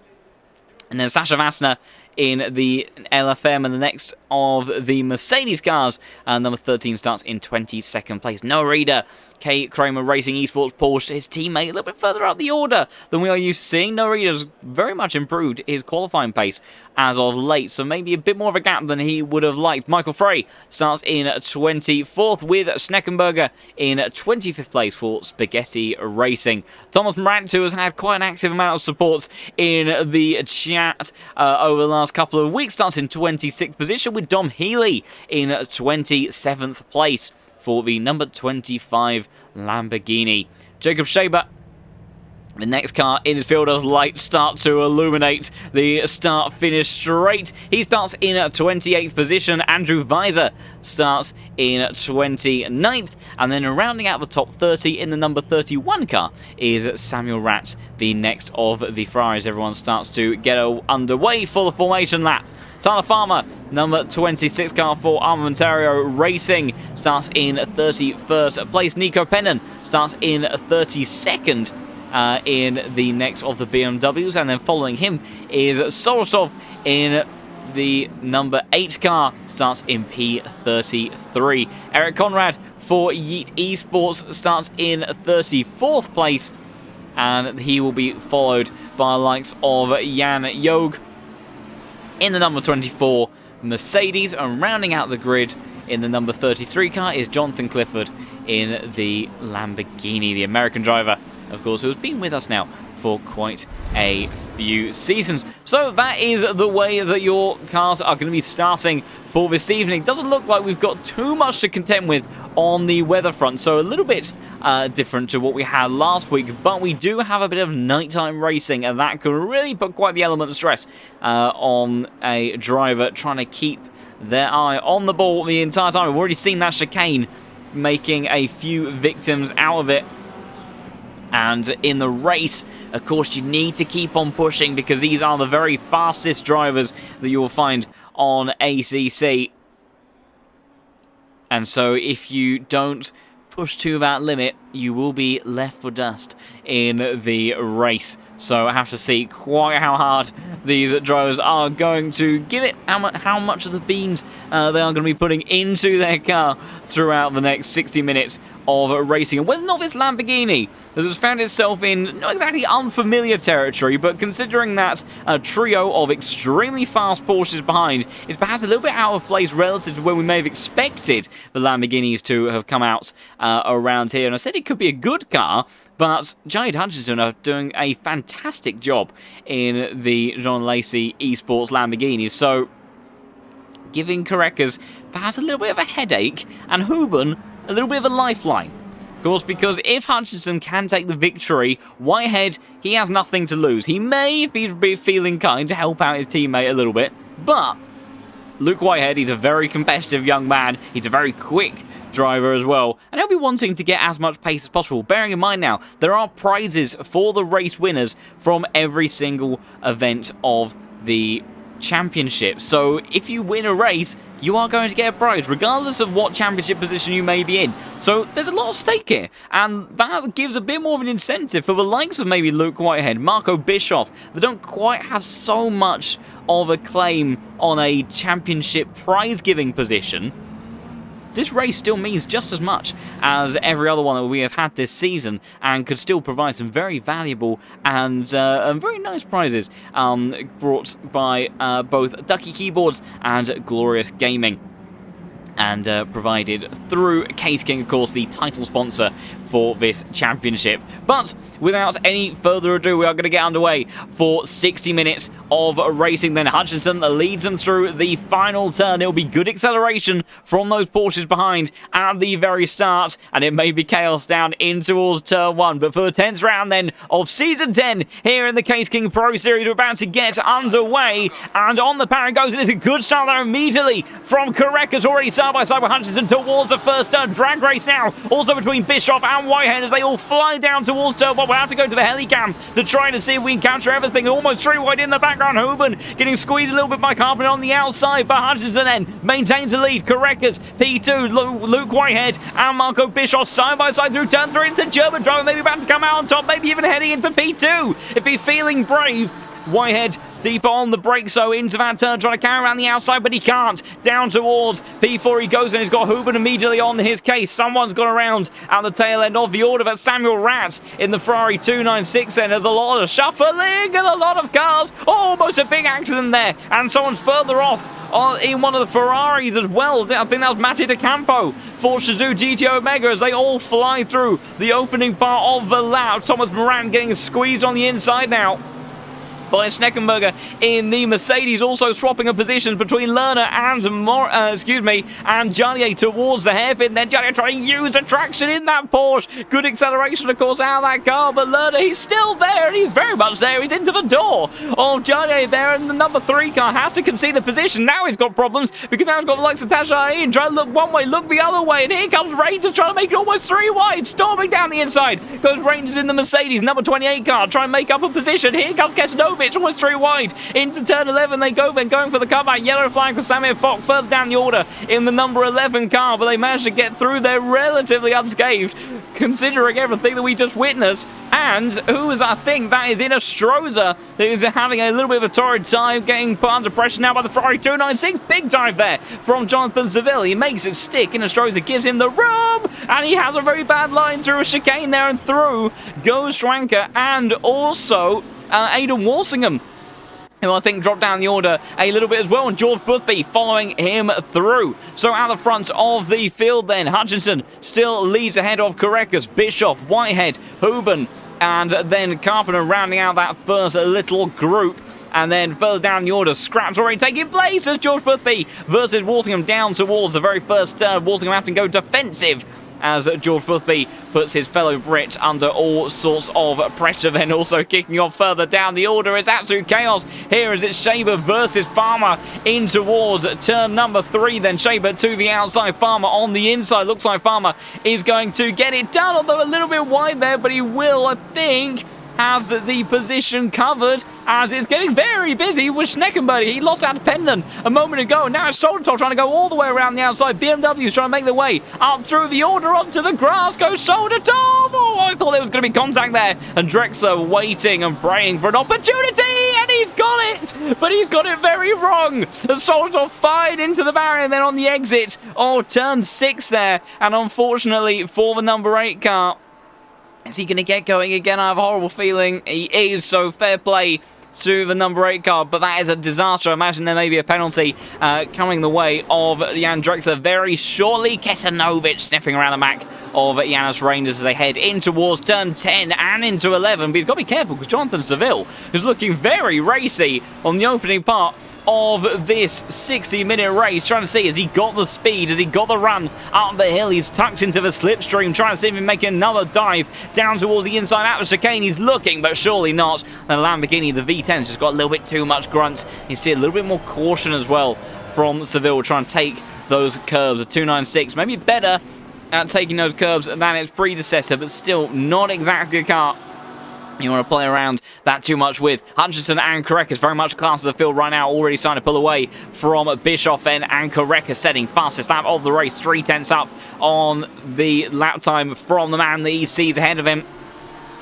And then Sasha Vassner in the LFM, and the next of the Mercedes cars, number 13 starts in 22nd place. Noah Reader, K. Kramer Racing Esports Porsche, his teammate, a little bit further up the order than we are used to seeing. Noah Reader's very much improved his qualifying pace as of late, so maybe a bit more of a gap than he would have liked. Michael Frey starts in 24th, with Schneckenberger in 25th place for Spaghetti Racing. Thomas Morant, who has had quite an active amount of support in the chat over the last couple of weeks, starts in 26th position, with Dom Healy in 27th place for the number 25 Lamborghini. Jacob Shaber, the next car in his field, as lights start to illuminate the start-finish straight. He starts in 28th position. Andrew Weiser starts in 29th. And then rounding out the top 30 in the number 31 car is Samuel Ratz, the next of the Ferraris. Everyone starts to get underway for the formation lap. Tyler Farmer, number 26 car for Armamentario Racing, starts in 31st place. Nico Pennon starts in 32nd. In the next of the BMWs, and then following him is Sorosov in the number 8 car, starts in P33. Eric Conrad for Yeet Esports starts in 34th place, and he will be followed by the likes of Jan Jog in the number 24 Mercedes, and rounding out the grid in the number 33 car is Jonathan Clifford in the Lamborghini, the American driver, of course, who has been with us now for quite a few seasons. So that is the way that your cars are going to be starting for this evening. Doesn't look like we've got too much to contend with on the weather front, so a little bit different to what we had last week, but we do have a bit of nighttime racing, and that could really put quite the element of stress on a driver trying to keep their eye on the ball the entire time. We've already seen that chicane making a few victims out of it. And in the race, of course, you need to keep on pushing because these are the very fastest drivers that you will find on ACC. And so if you don't push to that limit, you will be left for dust in the race. So I have to see quite how hard these drivers are going to give it, how much of the beans they are going to be putting into their car throughout the next 60 minutes of racing. And whether or not this Lamborghini that has found itself in not exactly unfamiliar territory, but considering that a trio of extremely fast Porsches behind is perhaps a little bit out of place relative to where we may have expected the Lamborghinis to have come out around here. And I said it could be a good car, but Jade Hutchinson are doing a fantastic job in the John Lacey Esports Lamborghini. So giving Korekas perhaps a little bit of a headache, and Huben a little bit of a lifeline. Of course, because if Hutchinson can take the victory, Whitehead, he has nothing to lose. He may, if he's feeling kind, to help out his teammate a little bit, but Luke Whitehead, he's a very competitive young man. He's a very quick driver as well, and he'll be wanting to get as much pace as possible. Bearing in mind now, there are prizes for the race winners from every single event of the championship. So if you win a race, you are going to get a prize, regardless of what championship position you may be in. So there's a lot of stake here, and that gives a bit more of an incentive for the likes of maybe Luke Whitehead, Marco Bischoff, that don't quite have so much of a claim on a championship prize-giving position. This race still means just as much as every other one that we have had this season, and could still provide some very valuable and very nice prizes brought by both Ducky Keyboards and Glorious Gaming, and provided through Case King, of course, the title sponsor for this championship. But without any further ado, we are going to get underway for 60 minutes of racing. Then Hutchinson leads them through the final turn. It'll be good acceleration from those Porsches behind at the very start, and it may be chaos down in towards turn 1. But for the 10th round then of Season 10 here in the Case King Pro Series, we're about to get underway, and on the power it goes, and it's a good start there immediately from Korekas, already side by side with Hutchinson towards the first turn. Drag race now, also between Bischoff and Whitehead as they all fly down towards turn 1. We'll have to go to the helicam to try to see if we can capture everything. Almost 3 wide in the background. Huben getting squeezed a little bit by Carpenter on the outside, but Hutchinson then maintains the lead. Korekas, P2, Luke Whitehead and Marco Bischoff side by side through turn 3. It's the German driver maybe about to come out on top, maybe even heading into P2 if he's feeling brave. Whitehead deeper on the brake, so into that turn, trying to carry around the outside, but he can't. Down towards P4 he goes, and he's got Huben immediately on his case. Someone's gone around at the tail end of the order, but Samuel Ratz in the Ferrari 296 then. There's a lot of shuffling and a lot of cars. Almost a big accident there, and someone's further off in one of the Ferraris as well. I think that was Matti De Campo for Shazoo GT Omega as they all fly through the opening part of the lap. Thomas Moran getting squeezed on the inside now by Schneckenberger in the Mercedes, also swapping a position between Lerner and Jarnier towards the hairpin. Then Jarnier trying to use a traction in that Porsche. Good acceleration, of course, out of that car, but Lerner, he's still there, and he's very much there. He's into the door of Jarnier there, and the number 3 car has to concede the position. Now he's got problems, because now he's got the likes of Tasha in, trying to look one way, look the other way, and here comes Rangers trying to make it almost 3 wide, storming down the inside. Goes Rangers in the Mercedes, number 28 car, trying to make up a position. Here comes Keselowski, almost 3 wide into turn 11. They go then going for the comeback. Yellow flag for Samir Fock further down the order in the number 11 car, but they managed to get through there relatively unscathed, considering everything that we just witnessed. And who is, I think, that is in Astroza, who is having a little bit of a torrid time, getting put under pressure now by the Ferrari 296. Big dive there from Jonathan Seville. He makes it stick, and Astroza gives him the room, and he has a very bad line through a chicane there, and through goes Schwanker and also Aidan Walsingham, who I think dropped down the order a little bit as well, and George Boothby following him through. So out the front of the field then, Hutchinson still leads ahead of Korekas, Bischoff, Whitehead, Huben, And then Carpenter rounding out that first little group. And then further down the order, scraps already taking place as George Boothby versus Walsingham down towards the very first turn. Walsingham having to go defensive as George Boothby puts his fellow Brit under all sorts of pressure. Then also kicking off further down the order. It's absolute chaos here as it's Shaber versus Farmer in towards turn number 3. Then Shaber to the outside, Farmer on the inside. Looks like Farmer is going to get it done, although a little bit wide there, but he will, I think, have the position covered as it's getting very busy with Schneckenberg. He lost out to Pendon a moment ago. Now it's Soldatov trying to go all the way around the outside. BMW's trying to make their way up through the order onto the grass. Goes Soldatov. Oh, I thought there was going to be contact there. And Drexler waiting and praying for an opportunity. And he's got it. But he's got it very wrong. And Soldatov fired into the barrier. And then on the exit. Oh, turn 6 there. And unfortunately for the number 8 car, is he going to get going again? I have a horrible feeling he is, so fair play to the number 8 car, but that is a disaster. I imagine there may be a penalty coming the way of Jan Drexler very shortly. Kesanovic sniffing around the back of Janis Reinders as they head in towards turn 10 and into 11, but he's got to be careful because Jonathan Seville is looking very racy on the opening part of this 60-minute race, trying to see, has he got the speed, has he got the run up the hill? He's tucked into the slipstream, trying to see if he can make another dive down towards the inside out of chicane. He's looking, but surely not. The Lamborghini, the V10's just got a little bit too much grunt. You see a little bit more caution as well from Seville, trying to take those curbs. A 296, maybe better at taking those curbs than its predecessor, but still not exactly a car you want to play around that too much with. Hutchinson and Korekis very much class of the field right now, already starting to pull away from Bischoff and Korekis setting fastest lap of the race, 3/10 up on the lap time from the man that he sees ahead of him.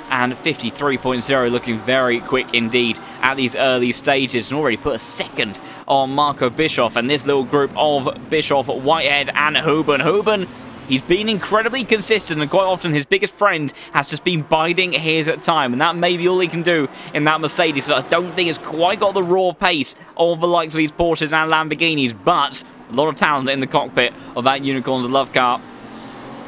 And 53.0 looking very quick indeed at these early stages, and already put a second on Marco Bischoff and this little group of Bischoff, Whitehead and Huben. He's been incredibly consistent, and quite often his biggest friend has just been biding his time, and that may be all he can do in that Mercedes. So I don't think it's quite got the raw pace of the likes of these Porsches and Lamborghinis, but a lot of talent in the cockpit of that Unicorns of Love car,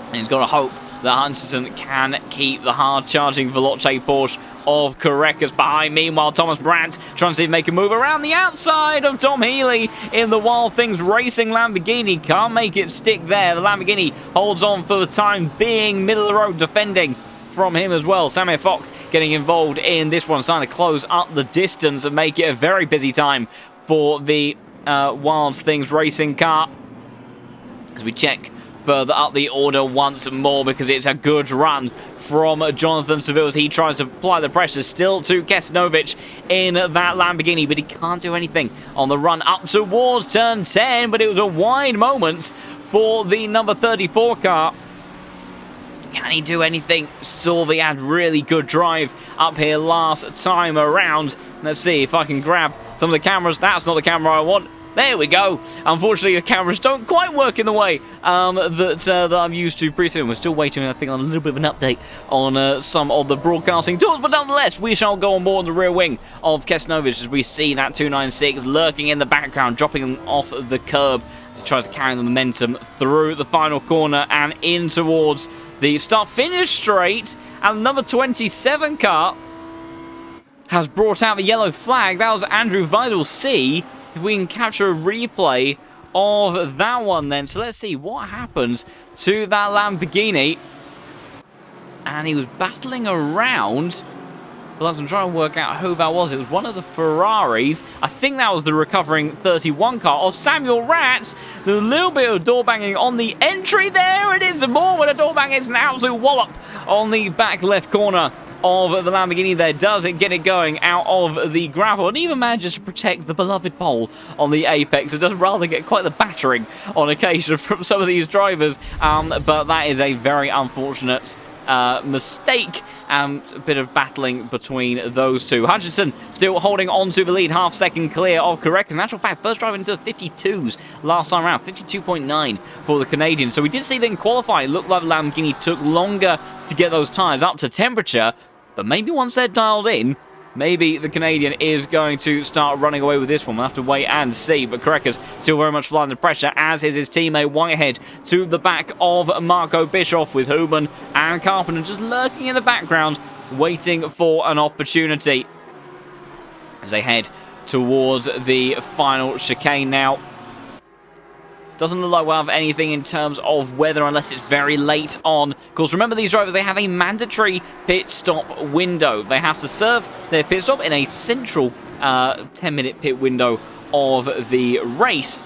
and he's got to hope that Hutchinson can keep the hard-charging Veloce Porsche of Korekis behind. Meanwhile, Thomas Brandt trying to see if he make a move around the outside of Tom Healy in the Wild Things Racing Lamborghini. Can't make it stick there. The Lamborghini holds on for the time being. Middle of the road defending from him as well. Samir Fock getting involved in this one, trying to close up the distance and make it a very busy time for the Wild Things Racing car. As we check further up the order once more, because it's a good run from Jonathan Seville as he tries to apply the pressure still to Kesanovic in that Lamborghini, but he can't do anything on the run up towards turn 10, but it was a wide moment for the number 34 car. Can he do anything? Sorby had really good drive up here last time around. Let's see if I can grab some of the cameras. That's not the camera I want. There we go. Unfortunately, the cameras don't quite work in the way that I'm used to previously. We're still waiting, I think, on a little bit of an update on some of the broadcasting tools. But nonetheless, we shall go on board the rear wing of Kesanovic as we see that 296 lurking in the background, dropping off the curb to try to carry the momentum through the final corner and in towards the start-finish straight. And the number 27 car has brought out the yellow flag. That was Andrew Vidal C. If we can capture a replay of that one then. So let's see what happened to that Lamborghini. And he was battling around. Well, I'm trying to work out who that was. It was one of the Ferraris. I think that was the recovering 31 car of Samuel Ratz. There's a little bit of door banging on the entry. There it is. More with a door bang. It's an absolute wallop on the back left corner of the Lamborghini there. Does it get it going out of the gravel and even manages to protect the beloved pole on the apex. It does rather get quite the battering on occasion from some of these drivers, but that is a very unfortunate mistake and a bit of battling between those two. Hutchinson still holding on to the lead, half second clear of Korekis. In actual fact, first drive into the 52s last time around, 52.9 for the Canadian. So we did see that in qualifying, it looked like Lamborghini took longer to get those tyres up to temperature, but maybe once they're dialed in, maybe the Canadian is going to start running away with this one. We'll have to wait and see. But Korekis still very much flying the pressure, as is his teammate Whitehead to the back of Marco Bischoff, with Huben and Carpenter just lurking in the background waiting for an opportunity as they head towards the final chicane now. Doesn't look like we'll have anything in terms of weather unless it's very late on. Of course, remember these drivers, they have a mandatory pit stop window. They have to serve their pit stop in a central 10-minute pit window of the race.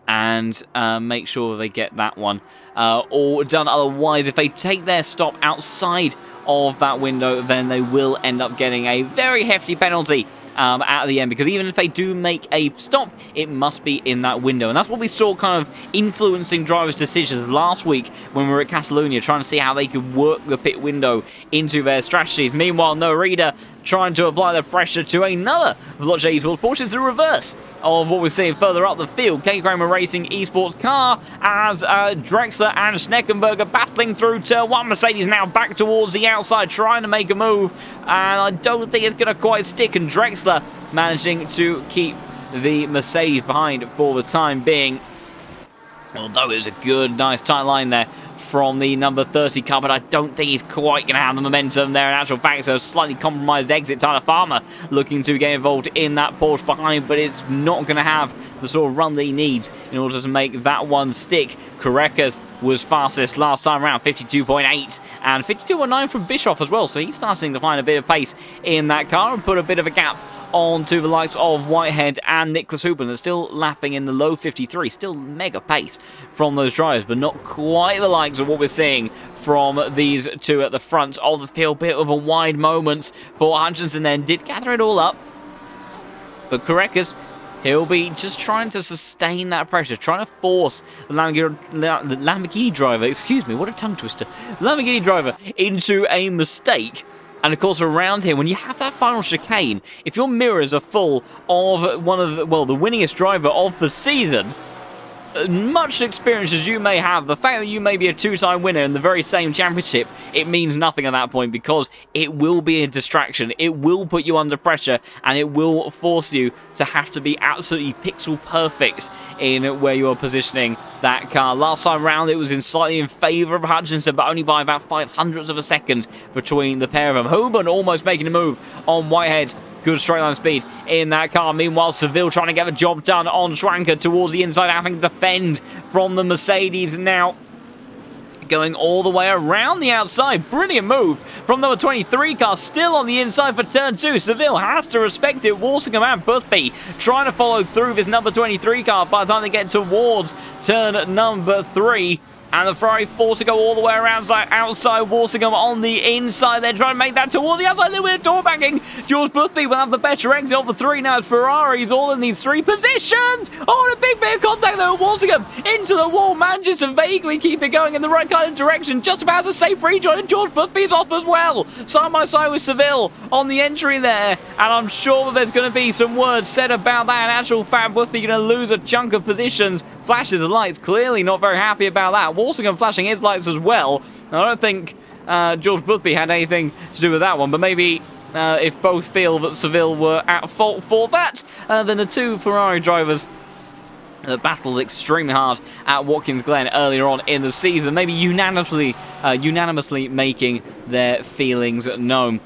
And make sure they get that one all done. Otherwise, if they take their stop outside of that window, then they will end up getting a very hefty penalty at the end, because even if they do make a stop, it must be in that window. And that's what we saw kind of influencing drivers' decisions last week when we were at Catalonia, trying to see how they could work the pit window into their strategies. Meanwhile, Norita trying to apply the pressure to another Veloce Esports Porsche. It's the reverse of what we're seeing further up the field. K. Kramer Racing Esports car as Drexler and Schneckenberger battling through turn 1. Mercedes now back towards the outside, trying to make a move, and I don't think it's going to quite stick, and Drexler managing to keep the Mercedes behind for the time being. Although it was a good, nice tight line there from the number 30 car, but I don't think he's quite going to have the momentum there. In actual fact, so a slightly compromised exit. Tyler Farmer looking to get involved in that Porsche behind, but it's not going to have the sort of run that he needs in order to make that one stick. Carreras was fastest last time around, 52.8, and 52.9 from Bischoff as well, so he's starting to find a bit of pace in that car and put a bit of a gap onto the likes of Whitehead and Nicholas Hooper. They're still lapping in the low 53, still mega pace from those drivers, but not quite the likes of what we're seeing from these two at the front of the field. Bit of a wide moment for Hutchinson then, did gather it all up, but Carreras, he'll be just trying to sustain that pressure, trying to force the Lamborghini driver, excuse me, what a tongue twister, Lamborghini driver into a mistake. And of course, around here, when you have that final chicane, if your mirrors are full of one of the, well, the winningest driver of the season, much experience as you may have, the fact that you may be a two-time winner in the very same championship, it means nothing at that point, because it will be a distraction, it will put you under pressure, and it will force you to have to be absolutely pixel perfect in where you are positioning that car. Last time round, it was slightly in favour of Hutchinson, but only by about 0.05 of a second between the pair of them. Hoban almost making a move on Whitehead. Good straight line speed in that car. Meanwhile, Seville trying to get the job done on Schwanker towards the inside, having to defend from the Mercedes now. Going all the way around the outside. Brilliant move from number 23 car, still on the inside for turn 2. Seville has to respect it. Walsingham and Boothby trying to follow through this number 23 car by the time they get towards turn number 3. And the Ferrari forced to go all the way around outside. Walsingham on the inside. They're trying to make that towards the outside. A little bit of door banging. George Boothby will have the better exit of the 3 now. It's Ferrari's all in these 3 positions. Oh, and a big bit of contact there. Walsingham into the wall. Manages to vaguely keep it going in the right kind of direction. Just about has a safe rejoin. And George Boothby's off as well. Side by side with Seville on the entry there. And I'm sure that there's going to be some words said about that. In actual fact, Boothby going to lose a chunk of positions. Flashes of lights. Clearly not very happy about that. Walsingham flashing his lights as well. I don't think George Boothby had anything to do with that one, but maybe if both feel that Seville were at fault for that, then the two Ferrari drivers that battled extremely hard at Watkins Glen earlier on in the season, maybe unanimously making their feelings known.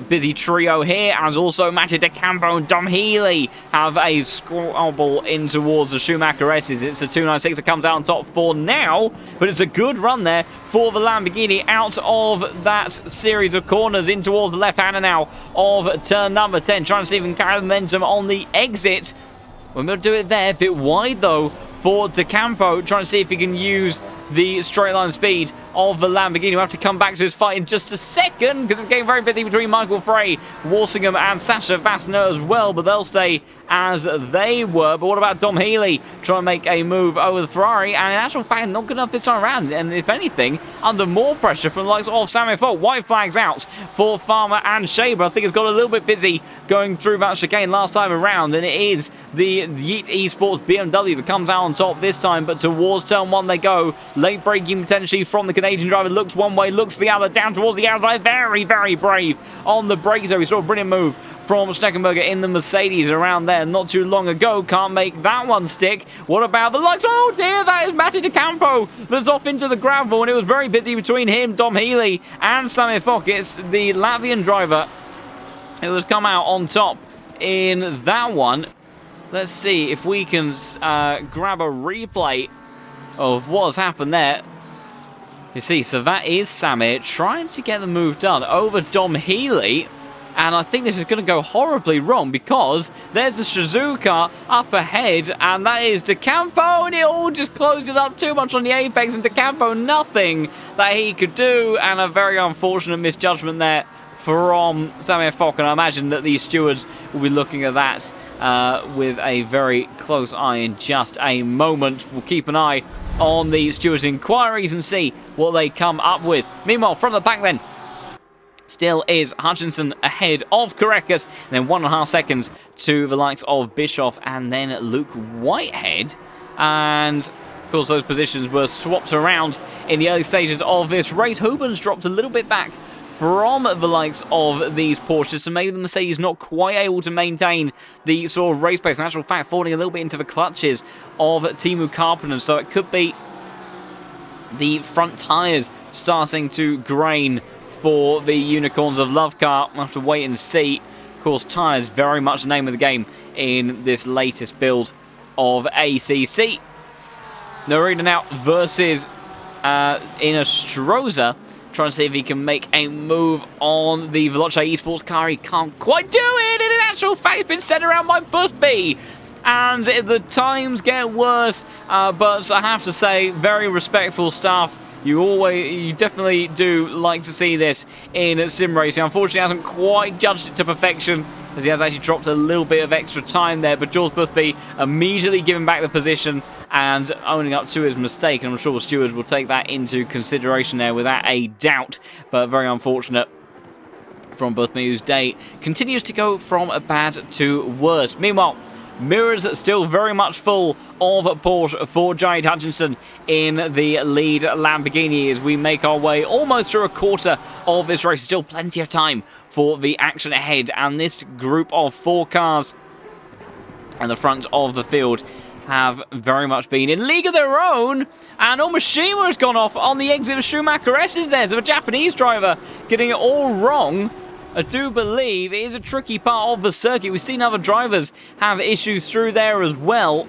Busy trio here, as also Mattia De Campo and Dom Healy have a squabble in towards the Schumacher-S's. It's a 296 that comes out on top for now, but it's a good run there for the Lamborghini out of that series of corners in towards the left-hander now of turn number 10, trying to see if we can carry momentum on the exit. We're going to do it there, a bit wide though for De Campo, trying to see if he can use the straight line speed of the Lamborghini. We'll have to come back to his fight in just a second, because it's getting very busy between Michael Frey, Walsingham and Sacha Vasseneau as well, but they'll stay as they were. But what about Dom Healy trying to make a move over the Ferrari, and in actual fact not good enough this time around, and if anything under more pressure from the likes of Samuel Folt. White flags out for Farmer and Shaber. I think it's got a little bit busy going through that chicane last time around, and it is the Yeet Esports BMW that comes out on top this time, but towards turn 1 they go. Late braking potentially from the Canadian driver. Looks one way, looks the other, down towards the outside. Very, very brave on the brakes. So we saw a brilliant move from Schneckenberger in the Mercedes around there not too long ago. Can't make that one stick. What about the Lux? Oh dear, that is Matty DeCampo that's off into the gravel, and it was very busy between him, Dom Healy, and Samir Fock. It's the Latvian driver who has come out on top in that one. Let's see if we can grab a replay of what has happened there. You see, so that is Samir trying to get the move done over Dom Healy. And I think this is going to go horribly wrong because there's a Shizuka up ahead, and that is DeCampo, and it all just closes up too much on the apex, and DeCampo, nothing that he could do, and a very unfortunate misjudgment there from Samir Fock. And I imagine that these stewards will be looking at that with a very close eye in just a moment. We'll keep an eye on the stewards' inquiries and see what they come up with. Meanwhile, from the back then, still is Hutchinson ahead of Karekas, and then 1.5 seconds to the likes of Bischoff and then Luke Whitehead. And of course, those positions were swapped around in the early stages of this race. Huben's dropped a little bit back from the likes of these Porsches, so maybe the Mercedes not quite able to maintain the sort of race pace. In actual fact, falling a little bit into the clutches of Teemu Karppinen, so it could be the front tyres starting to grain for the Unicorns of Love Car. We'll have to wait and see. Of course, tyres very much the name of the game in this latest build of ACC. Narita now versus Ina Stroza, trying to see if he can make a move on the Veloce Esports car. He can't quite do it, and in actual fact, it's been sent around by Busby. And the times get worse, but I have to say, very respectful stuff. You definitely do like to see this in sim racing. Unfortunately, hasn't quite judged it to perfection, as he has actually dropped a little bit of extra time there. But George Boothby immediately giving back the position and owning up to his mistake. And I'm sure the stewards will take that into consideration there without a doubt. But very unfortunate from Boothby, whose day continues to go from bad to worse. Meanwhile, mirrors still very much full of Porsche for Giant Hutchinson in the lead Lamborghini as we make our way almost through a quarter of this race. Still plenty of time for the action ahead, and this group of 4 cars at the front of the field have very much been in league of their own, and Omashima has gone off on the exit of Schumacher S's there, so a Japanese driver getting it all wrong. I do believe it is a tricky part of the circuit. We've seen other drivers have issues through there as well.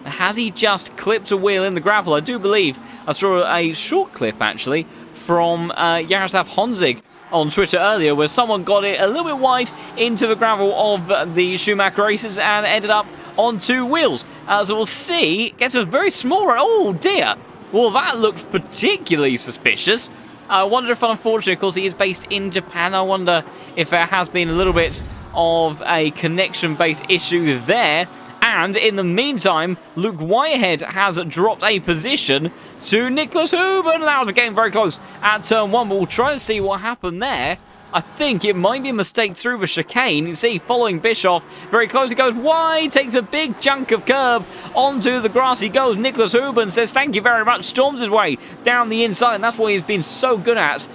Has he just clipped a wheel in the gravel? I do believe I saw a short clip, actually, from Jaroslav Honzig on Twitter earlier, where someone got it a little bit wide into the gravel of the Schumacher races and ended up on 2 wheels. So we'll see. Gets a very small run. Oh, dear. Well, that looks particularly suspicious. I wonder if, unfortunately, of course, he is based in Japan. I wonder if there has been a little bit of a connection-based issue there. And in the meantime, Luke Whitehead has dropped a position to Nicholas Huben. That was getting very close at turn 1, but we'll try to see what happened there. I think it might be a mistake through the chicane. You see, following Bischoff, very close. He goes wide, takes a big chunk of curb onto the grass. He goes. Nicholas Huben says, thank you very much. Storms his way down the inside, and that's what he's been so good at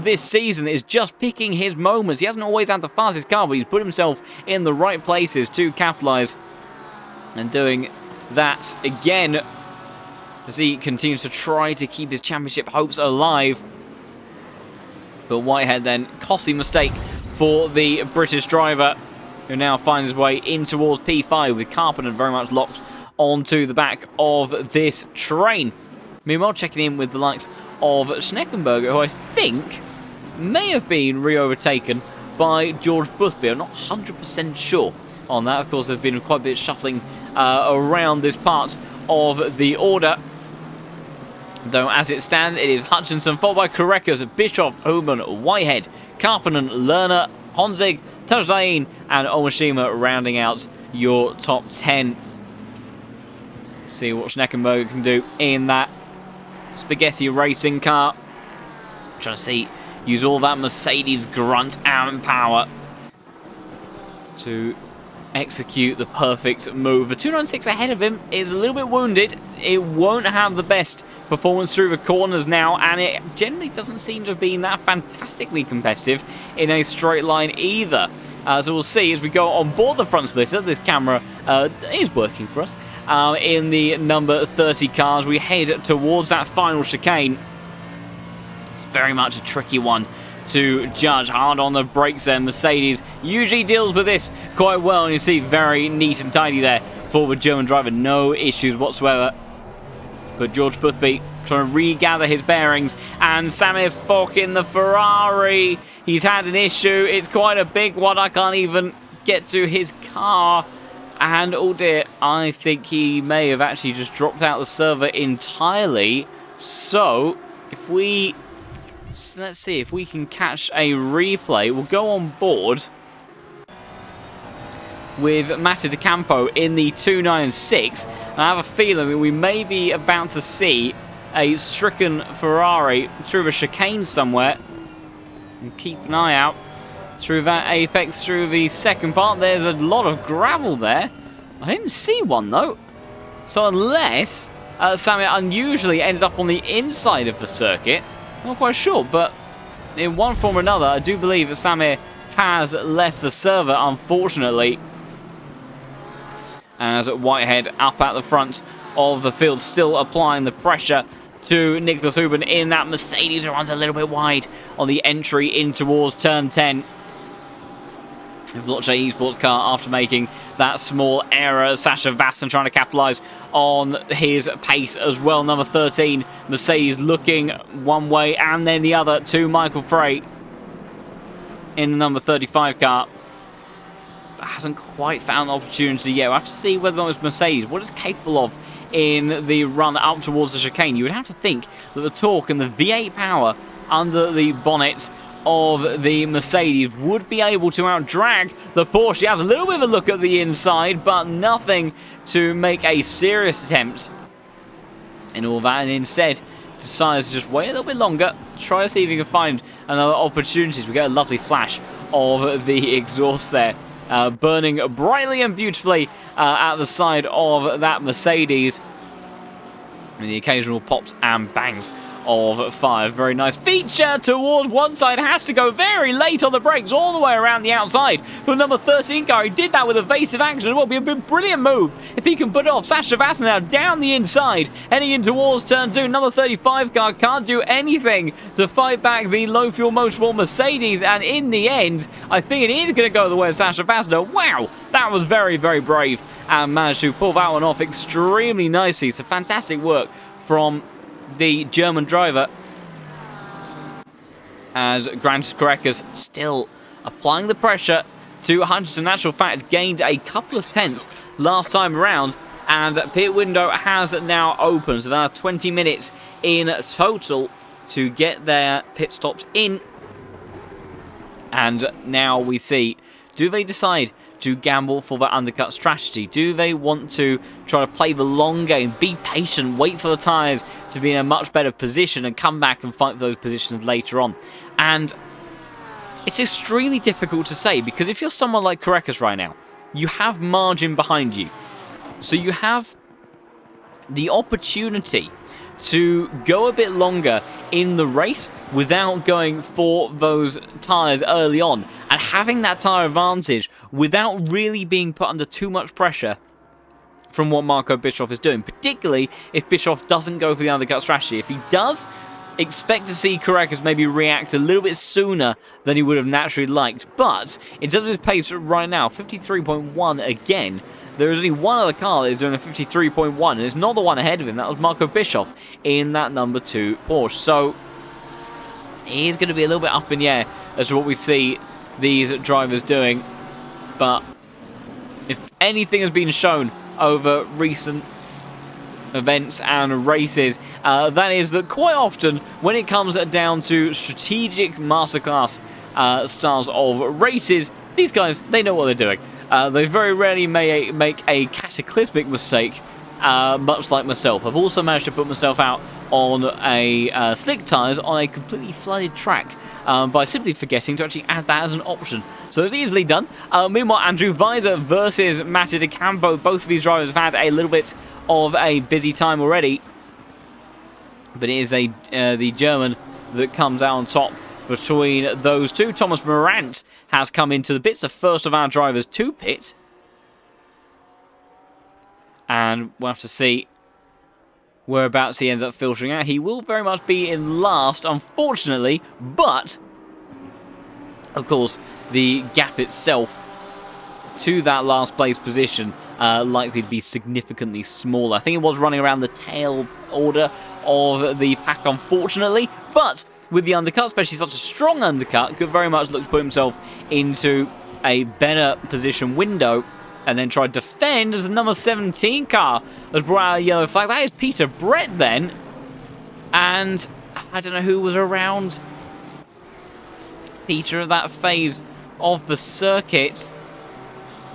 this season, is just picking his moments. He hasn't always had the fastest car, but he's put himself in the right places to capitalise. And doing that again as he continues to try to keep his championship hopes alive. But Whitehead then, costly mistake for the British driver, who now finds his way in towards P5 with Karppinen very much locked onto the back of this train. Meanwhile, checking in with the likes of Schneckenberger, who I think may have been re-overtaken by George Boothby. I'm not 100% sure on that. Of course, there's been quite a bit of shuffling around this part of the order. Though, as it stands, it is Hutchinson, followed by Karekas, Bischoff, Huben, Whitehead, Karppinen, Lerner, Honzig, Tajdain, and Omashima rounding out your top 10. See what Schneckenberger can do in that spaghetti racing car. Trying to see, use all that Mercedes grunt and power to execute the perfect move. The 296 ahead of him is a little bit wounded. it won't have the best performance through the corners now, and it generally doesn't seem to have been that fantastically competitive in a straight line either. So we'll see as we go on board the front splitter. This camera is working for us. In the number 30 cars, we head towards that final chicane. It's very much a tricky one to judge. Hard on the brakes there. Mercedes usually deals with this quite well, and you see very neat and tidy there for the German driver. No issues whatsoever. But George Boothby trying to regather his bearings, and Samir Fock in the Ferrari. He's had an issue. It's quite a big one. I can't even get to his car. And oh dear, I think he may have actually just dropped out the server entirely. So if let's see if we can catch a replay. We'll go on board with Mattia De Campo in the 296. And I have a feeling we may be about to see a stricken Ferrari through the chicane somewhere. And keep an eye out through that apex, through the second part. There's a lot of gravel there. I didn't see one though. So unless Samir unusually ended up on the inside of the circuit, I'm not quite sure, but in one form or another, I do believe that Samir has left the server, unfortunately. As Whitehead up at the front of the field, still applying the pressure to Nicholas Huben in that Mercedes, who runs a little bit wide on the entry in towards turn 10. Vloche Esports car after making that small error. Sasha Vassen trying to capitalise on his pace as well. Number 13, Mercedes looking one way and then the other to Michael Frey in the number 35 car. Hasn't quite found an opportunity yet. We'll have to see whether or not it's Mercedes, what it's capable of in the run up towards the chicane. You would have to think that the torque and the V8 power under the bonnet of the Mercedes would be able to outdrag the Porsche. He has a little bit of a look at the inside, but nothing to make a serious attempt in all that, and instead decides to just wait a little bit longer, try to see if he can find another opportunity. We get a lovely flash of the exhaust there, burning brightly and beautifully at the side of that Mercedes, and the occasional pops and bangs of fire. Very nice feature towards one side. Has to go very late on the brakes all the way around the outside. But number 13 car, he did that with evasive action. It will be a brilliant move if he can put it off. Sasha Vassen now down the inside, heading in towards turn 2. Number 35 car can't do anything to fight back the low fuel motorsport Mercedes, and in the end, I think it is going to go the way of Sasha Vassen. Wow, that was very, very brave, and managed to pull that one off extremely nicely. So fantastic work from the German driver, as Grantis Korekas still applying the pressure to Hutchinson. In actual fact, gained a couple of tenths last time around, and pit window has now opened, so there are 20 minutes in total to get their pit stops in. And now we see, do they decide to gamble for that undercut strategy? Do they want to try to play the long game, be patient, wait for the tyres to be in a much better position and come back and fight for those positions later on? And it's extremely difficult to say, because if you're someone like Korekas right now, you have margin behind you. So you have the opportunity to go a bit longer in the race without going for those tyres early on, and having that tyre advantage without really being put under too much pressure from what Marco Bischoff is doing, particularly if Bischoff doesn't go for the undercut strategy. If he does, expect to see Korekas maybe react a little bit sooner than he would have naturally liked. But in terms of his pace right now, 53.1 again. There is only one other car that is doing a 53.1, and it's not the one ahead of him. That was Marco Bischoff in that number 2 Porsche. So he is going to be a little bit up in the air as to what we see these drivers doing. But if anything has been shown over recent events and races, that is that quite often when it comes down to strategic masterclass styles of races, these guys, they know what they're doing. They very rarely make a cataclysmic mistake, much like myself. I've also managed to put myself out on a slick tyres on a completely flooded track by simply forgetting to actually add that as an option. So it's easily done. Meanwhile, Andrew Weiser versus Mattia de Campo. Both of these drivers have had a little bit of a busy time already. But it is the German that comes out on top between those two. Thomas Morant has come into the pits, the first of our drivers to pit. And we'll have to see whereabouts he ends up filtering out. He will very much be in last, unfortunately, but of course the gap itself to that last place position likely to be significantly smaller. I think it was running around the tail order of the pack, unfortunately, but with the undercut, especially such a strong undercut, could very much look to put himself into a better position window and then try to defend as the number 17 car has brought out a yellow flag. That is Peter Brett then. And I don't know who was around Peter at that phase of the circuit.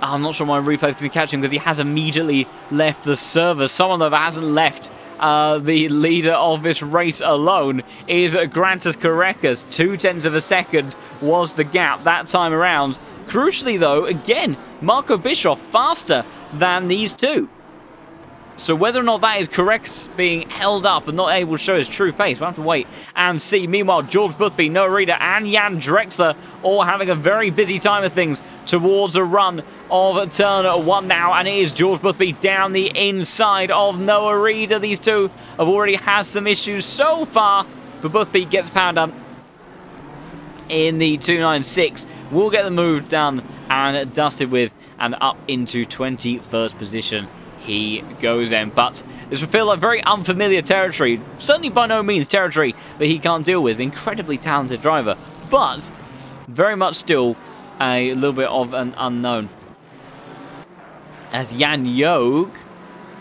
I'm not sure my replay is going to catch him because he has immediately left the server. Someone that hasn't left the leader of this race alone is Grantas Carrecas. 0.2 of a second was the gap that time around. Crucially, though, again, Marco Bischoff faster than these two. So whether or not that is correct being held up and not able to show his true face, we'll have to wait and see. Meanwhile, George Boothby, Noah Reader, and Jan Drexler all having a very busy time of things towards a run of turn 1 now. And it is George Boothby down the inside of Noah Reader. These two have already had some issues so far, but Boothby gets powered up in the 296. We'll get the move done and dusted with, and up into 21st position he goes in. But this will feel like very unfamiliar territory. Certainly by no means territory that he can't deal with. Incredibly talented driver, but very much still a little bit of an unknown. As Jan Jog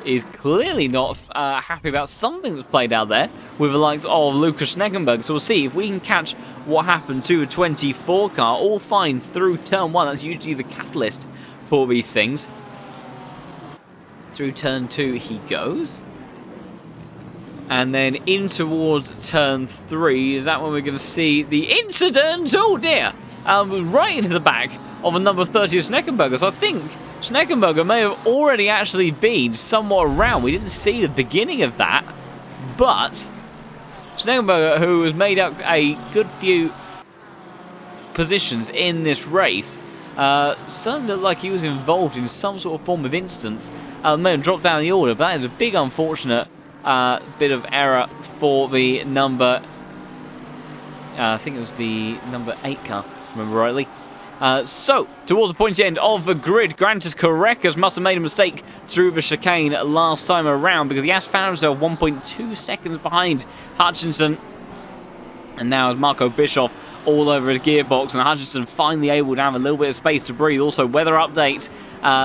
is clearly not happy about something that's played out there with the likes of Lucas Schneckenberg. So we'll see if we can catch what happened to a 24 car. All fine through turn 1. That's usually the catalyst for these things. Through turn 2 he goes. And then in towards turn 3. Is that when we're going to see the incident? Oh dear! Right into the back of a number 30 of Schneckenberger. So I think Schneckenberger may have already actually been somewhat around. We didn't see the beginning of that. But Schneckenberger, who has made up a good few positions in this race, certainly looked like he was involved in some sort of form of instance. May have dropped down the order, but that is a big unfortunate bit of error for the number... I think it was the number 8 car, if I remember rightly. So, towards the pointy end of the grid, Grantas Carrecas must have made a mistake through the chicane last time around, because he has found himself 1.2 seconds behind Hutchinson. And now as Marco Bischoff all over his gearbox, and Hutchinson finally able to have a little bit of space to breathe. Also, weather update.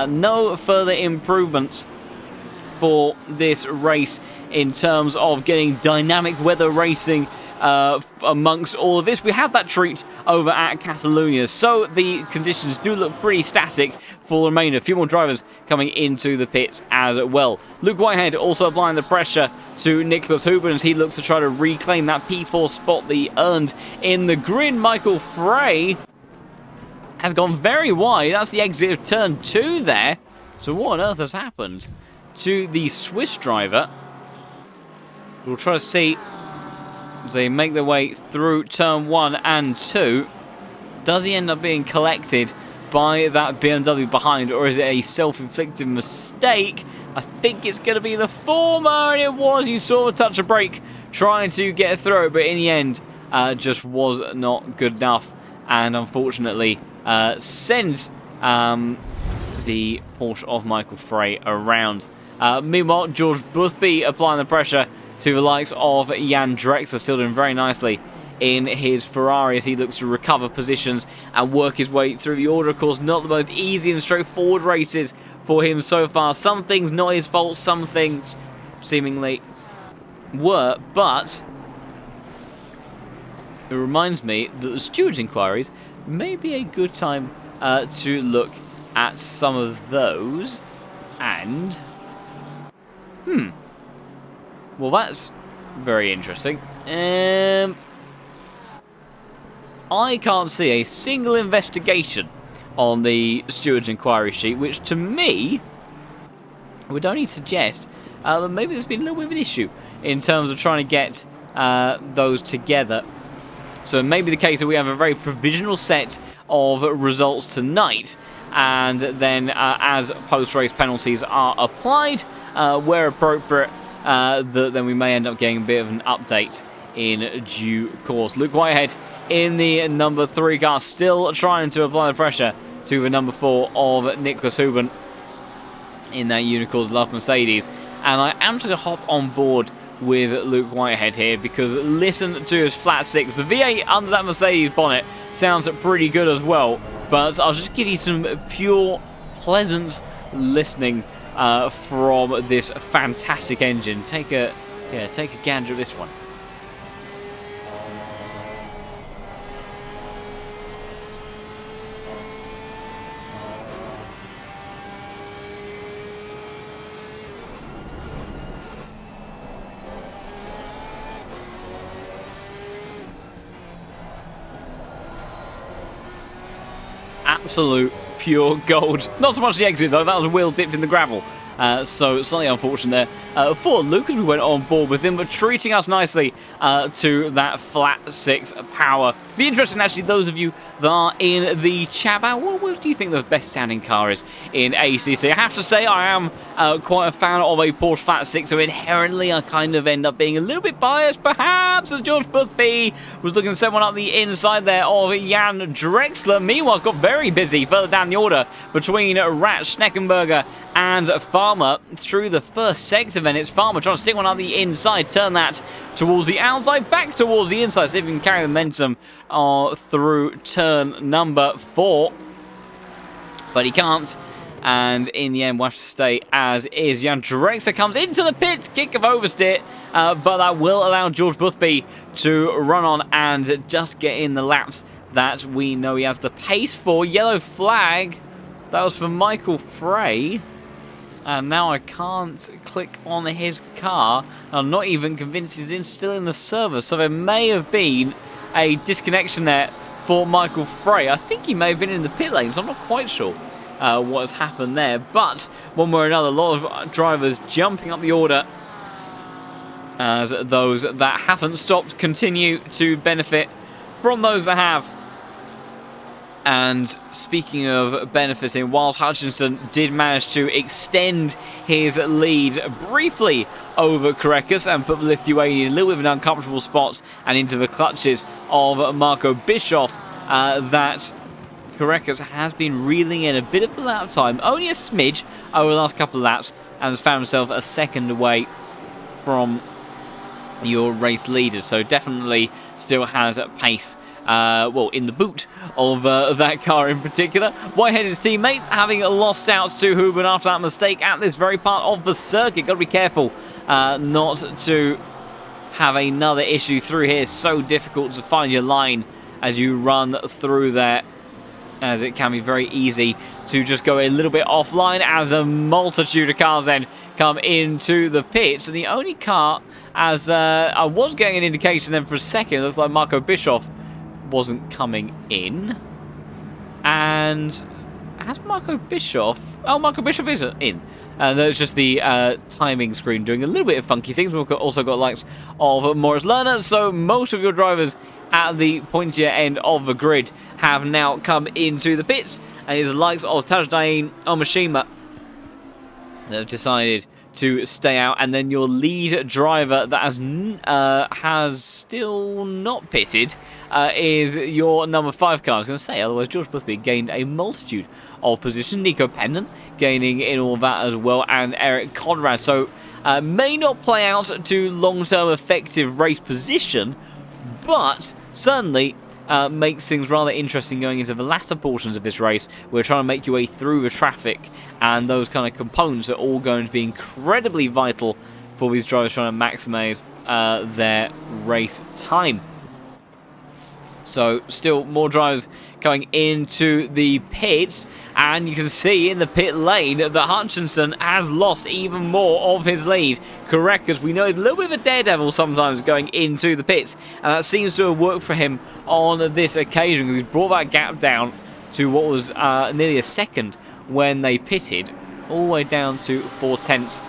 No further improvements for this race in terms of getting dynamic weather racing amongst all of this. We had that treat over at Catalonia, so the conditions do look pretty static for the remainder. A few more drivers coming into the pits as well. Luke Whitehead also applying the pressure to Nicholas Huben as he looks to try to reclaim that P4 spot that he earned in the grid. Michael Frey has gone very wide. That's the exit of turn 2 there. So what on earth has happened to the Swiss driver? We'll try to see as they make their way through turn 1 and 2. Does he end up being collected by that BMW behind, or is it a self-inflicted mistake? I think it's going to be the former, and it was. You saw a touch of brake trying to get through it, but in the end just was not good enough, and unfortunately sends the Porsche of Michael Frey around. Meanwhile, George Boothby applying the pressure to the likes of Jan Drexler, still doing very nicely in his Ferrari as he looks to recover positions and work his way through the order. Of course, not the most easy and straightforward races for him so far. Some things not his fault, some things seemingly were, but it reminds me that the stewards' inquiries may be a good time to look at some of those. And well, that's Very interesting. I can't see a single investigation on the steward's inquiry sheet, which to me would only suggest that maybe there's been a little bit of an issue in terms of trying to get those together. So it may be the case that we have a very provisional set of results tonight, and then as post-race penalties are applied, where appropriate, then we may end up getting a bit of an update in due course. Luke Whitehead in the number 3 car, still trying to apply the pressure to the number 4 of Nicholas Huben in that Unicorns Love Mercedes. And I am going to hop on board with Luke Whitehead here, because listen to his flat 6. The V8 under that Mercedes bonnet sounds pretty good as well, but I'll just give you some pure, pleasant listening from this fantastic engine. Take a gander at this one. Absolute pure gold. Not so much the exit though, that was a wheel dipped in the gravel. So slightly unfortunate there for Luke as we went on board with him, but treating us nicely to that flat 6 power. Be interesting actually, those of you that are in the chat, what do you think the best sounding car is in ACC? I have to say I am quite a fan of a Porsche flat 6, so inherently I kind of end up being a little bit biased perhaps, as George Boothby was looking to set one up the inside there of Jan Drexler. Meanwhile, it's got very busy further down the order between Rat Schneckenberger and Farmer through the first sector. Then it's Farmer trying to stick one up the inside, turn that towards the outside, back towards the inside, see if he can carry the momentum through turn number 4. But he can't, and in the end we'll have to stay as is. Jan Drexler comes into the pit, kick of oversteer, but that will allow George Boothby to run on and just get in the laps that we know he has the pace for. Yellow flag, that was for Michael Frey. And now I can't click on his car. I'm not even convinced he's still in the server. So there may have been a disconnection there for Michael Frey. I think he may have been in the pit lane, so I'm not quite sure what has happened there. But one way or another, a lot of drivers jumping up the order as those that haven't stopped continue to benefit from those that have. And speaking of benefiting, whilst Hutchinson did manage to extend his lead briefly over Karekas and put Lithuania in a little bit of an uncomfortable spot and into the clutches of Marco Bischoff, that Karekas has been reeling in a bit of the lap time, only a smidge over the last couple of laps, and has found himself a second away from your race leaders. So definitely still has pace. Well, in the boot of that car in particular. Whitehead's teammate having lost out to Huben after that mistake at this very part of the circuit. Got to be careful not to have another issue through here. It's so difficult to find your line as you run through there, as it can be very easy to just go a little bit offline as a multitude of cars then come into the pits. And the only car, as I was getting an indication then for a second, it looks like Marco Bischoff wasn't coming in. And has Marco Bischoff... Oh, Marco Bischoff is in. And it's just the timing screen doing a little bit of funky things. We've also got likes of Morris Lerner. So most of your drivers at the pointier end of the grid have now come into the pits. And it's the likes of Tajdain Omashima that have decided to stay out, and then your lead driver that has still not pitted is your number 5 car. I was going to say, otherwise George Boothby gained a multitude of positions. Nico Pendon gaining in all that as well, and Eric Conrad. So may not play out to long-term effective race position, but certainly makes things rather interesting going into the latter portions of this race. We're trying to make your way through the traffic, and those kind of components are all going to be incredibly vital for these drivers trying to maximize their race time. So still more drivers going into the pits, and you can see in the pit lane that Hutchinson has lost even more of his lead. Correct, because we know he's a little bit of a daredevil sometimes going into the pits, and that seems to have worked for him on this occasion, because he's brought that gap down to what was nearly a second when they pitted, all the way down to 0.4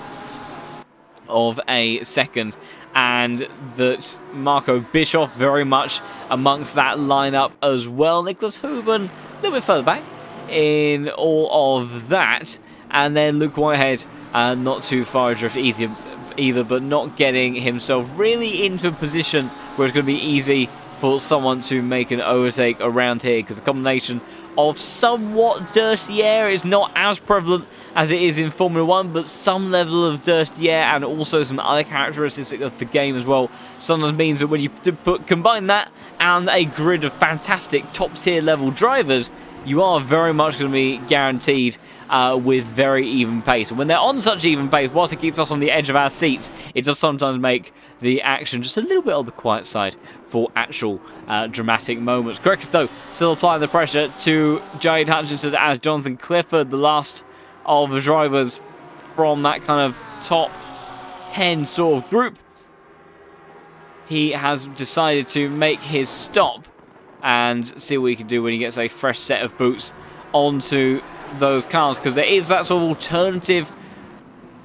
of a second. And that Marco Bischoff very much amongst that lineup as well. Nicholas Huben a little bit further back in all of that. And then Luke Whitehead not too far adrift either, but not getting himself really into a position where it's going to be easy for someone to make an overtake around here, because the combination of somewhat dirty air is not as prevalent as it is in Formula 1, but some level of dirty air and also some other characteristics of the game as well sometimes means that when you combine that and a grid of fantastic top-tier level drivers, you are very much going to be guaranteed with very even pace. And when they're on such even pace, whilst it keeps us on the edge of our seats, it does sometimes make the action just a little bit on the quiet side for actual dramatic moments. Correct, though, still applying the pressure to Jade Hutchinson as Jonathan Clifford, the last of the drivers from that kind of top 10 sort of group. He has decided to make his stop and see what he can do when he gets a fresh set of boots onto those cars, because there is that sort of alternative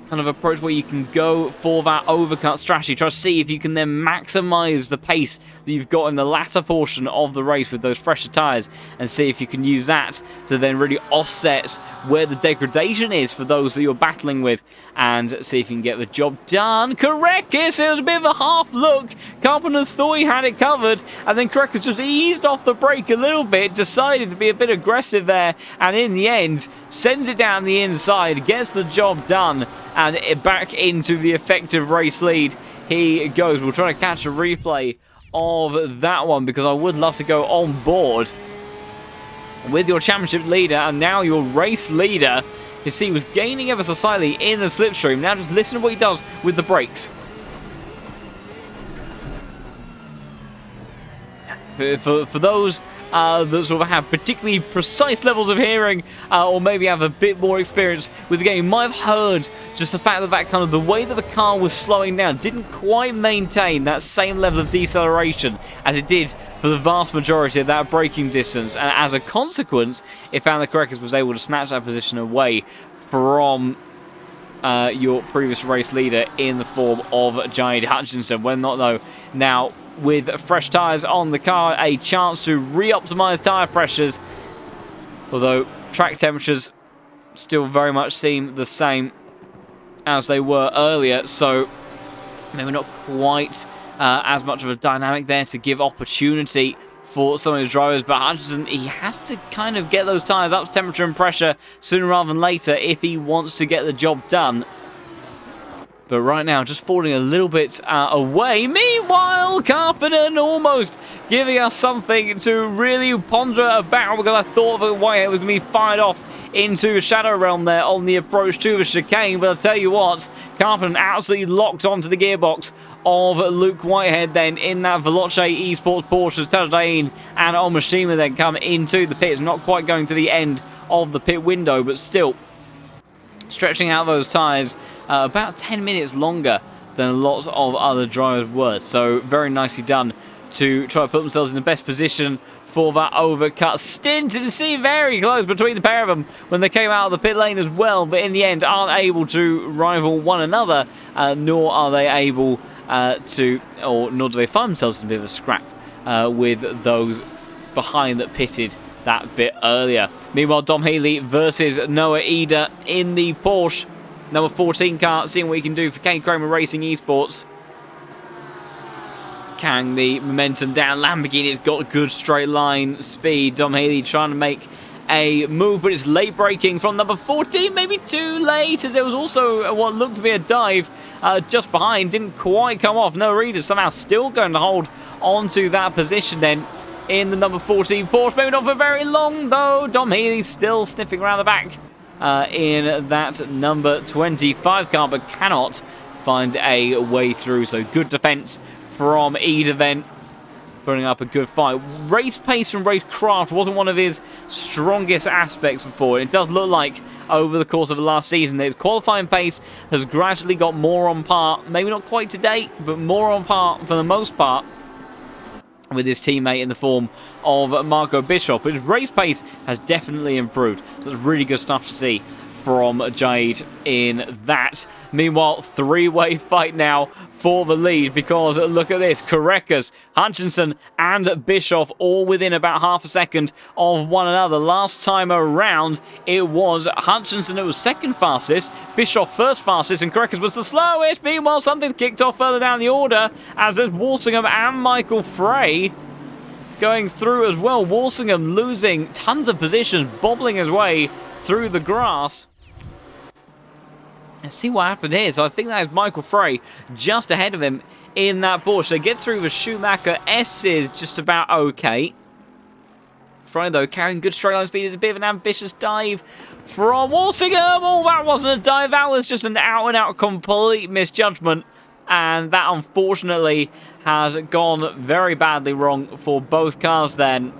kind of approach where you can go for that overcut strategy, try to see if you can then maximize the pace that you've got in the latter portion of the race with those fresher tires, and see if you can use that to then really offset where the degradation is for those that you're battling with, and see if you can get the job done. Correctus, it was a bit of a half look. Carpenter thought he had it covered, and then Correctus just eased off the brake a little bit, decided to be a bit aggressive there, and in the end sends it down the inside, gets the job done, and back into the effective race lead he goes. We'll try to catch a replay of that one, because I would love to go on board with your championship leader and now your race leader. You see, he was gaining ever so slightly in the slipstream. Now just listen to what he does with the brakes. For those that sort of have particularly precise levels of hearing, or maybe have a bit more experience with the game, might have heard just the fact that kind of the way that the car was slowing down didn't quite maintain that same level of deceleration as it did for the vast majority of that braking distance, and as a consequence it found that Correctus was able to snatch that position away from your previous race leader in the form of Jade Hutchinson. When not, though, now with fresh tyres on the car, a chance to re-optimise tyre pressures, although track temperatures still very much seem the same as they were earlier, so maybe not quite as much of a dynamic there to give opportunity for some of his drivers. But Hutchinson, he has to kind of get those tyres up to temperature and pressure sooner rather than later if he wants to get the job done. But right now, just falling a little bit away. Meanwhile, Carpenter almost giving us something to really ponder about, because I thought that Whitehead was going to be fired off into Shadow Realm there on the approach to the chicane. But I'll tell you what, Carpenter absolutely locked onto the gearbox of Luke Whitehead then in that Veloce Esports Porsche. Tajdain and Omashima then come into the pits, not quite going to the end of the pit window, but still stretching out those tyres about 10 minutes longer than a lot of other drivers were. So very nicely done to try to put themselves in the best position for that overcut stint, and see very close between the pair of them when they came out of the pit lane as well, but in the end aren't able to rival one another, nor are they able nor do they find themselves in a bit of a scrap with those behind that pitted that bit earlier. Meanwhile, Dom Healy versus Noah Eder in the Porsche number 14 car, seeing what he can do for Kane Kramer Racing Esports. Carrying the momentum down. Lamborghini's got good straight line speed. Dom Healy trying to make a move, but it's late braking from number 14, maybe too late, as there was also what looked to be a dive just behind. Didn't quite come off. Noah Eder somehow still going to hold onto that position then in the number 14 Porsche. Maybe not for very long, though. Dom Healy still sniffing around the back in that number 25 car, but cannot find a way through. So good defense from Eder then. putting up a good fight. Race pace and racecraft wasn't one of his strongest aspects before. It does look like over the course of the last season that his qualifying pace has gradually got more on par, maybe not quite to date, but more on par for the most part with his teammate in the form of Marco Bischoff. But his race pace has definitely improved, so it's really good stuff to see from Jade in that. Meanwhile, three-way fight now for the lead, because look at this. Korekas, Hutchinson and Bischoff all within about half a second of one another. Last time around, it was Hutchinson who was second fastest, Bischoff first fastest, and Korekas was the slowest. Meanwhile, something's kicked off further down the order, as there's Walsingham and Michael Frey going through as well. Walsingham losing tons of positions, bobbling his way through the grass. Let's see what happened here. So I think that is Michael Frey just ahead of him in that Porsche. They get through the Schumacher. S is just about okay. Frey, though, carrying good straight line speed. Is a bit of an ambitious dive from Walsingham. Oh, that wasn't a dive. That was just an out-and-out complete misjudgment. And that, unfortunately, has gone very badly wrong for both cars then.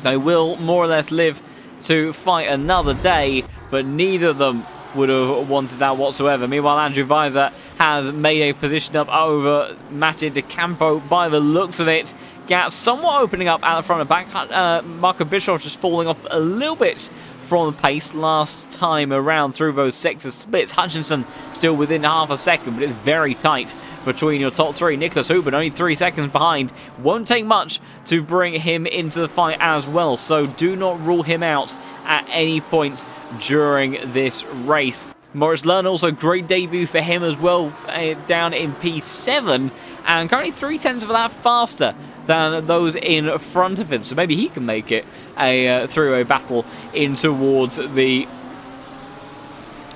They will more or less live to fight another day, but neither of them would have wanted that whatsoever. Meanwhile, Andrew Weiser has made a position up over Mattia De Campo by the looks of it. Gap somewhat opening up at the front and back. Marco Bischoff just falling off a little bit from the pace last time around through those sector splits. Hutchinson still within half a second, but it's very tight between your top three. Nicholas Huben only 3 seconds behind. Won't take much to bring him into the fight as well, so do not rule him out at any point during this race. Maurice Lerner, also great debut for him as well, down in P7, and currently 0.3 of that faster than those in front of him, so maybe he can make it a three-way battle in towards the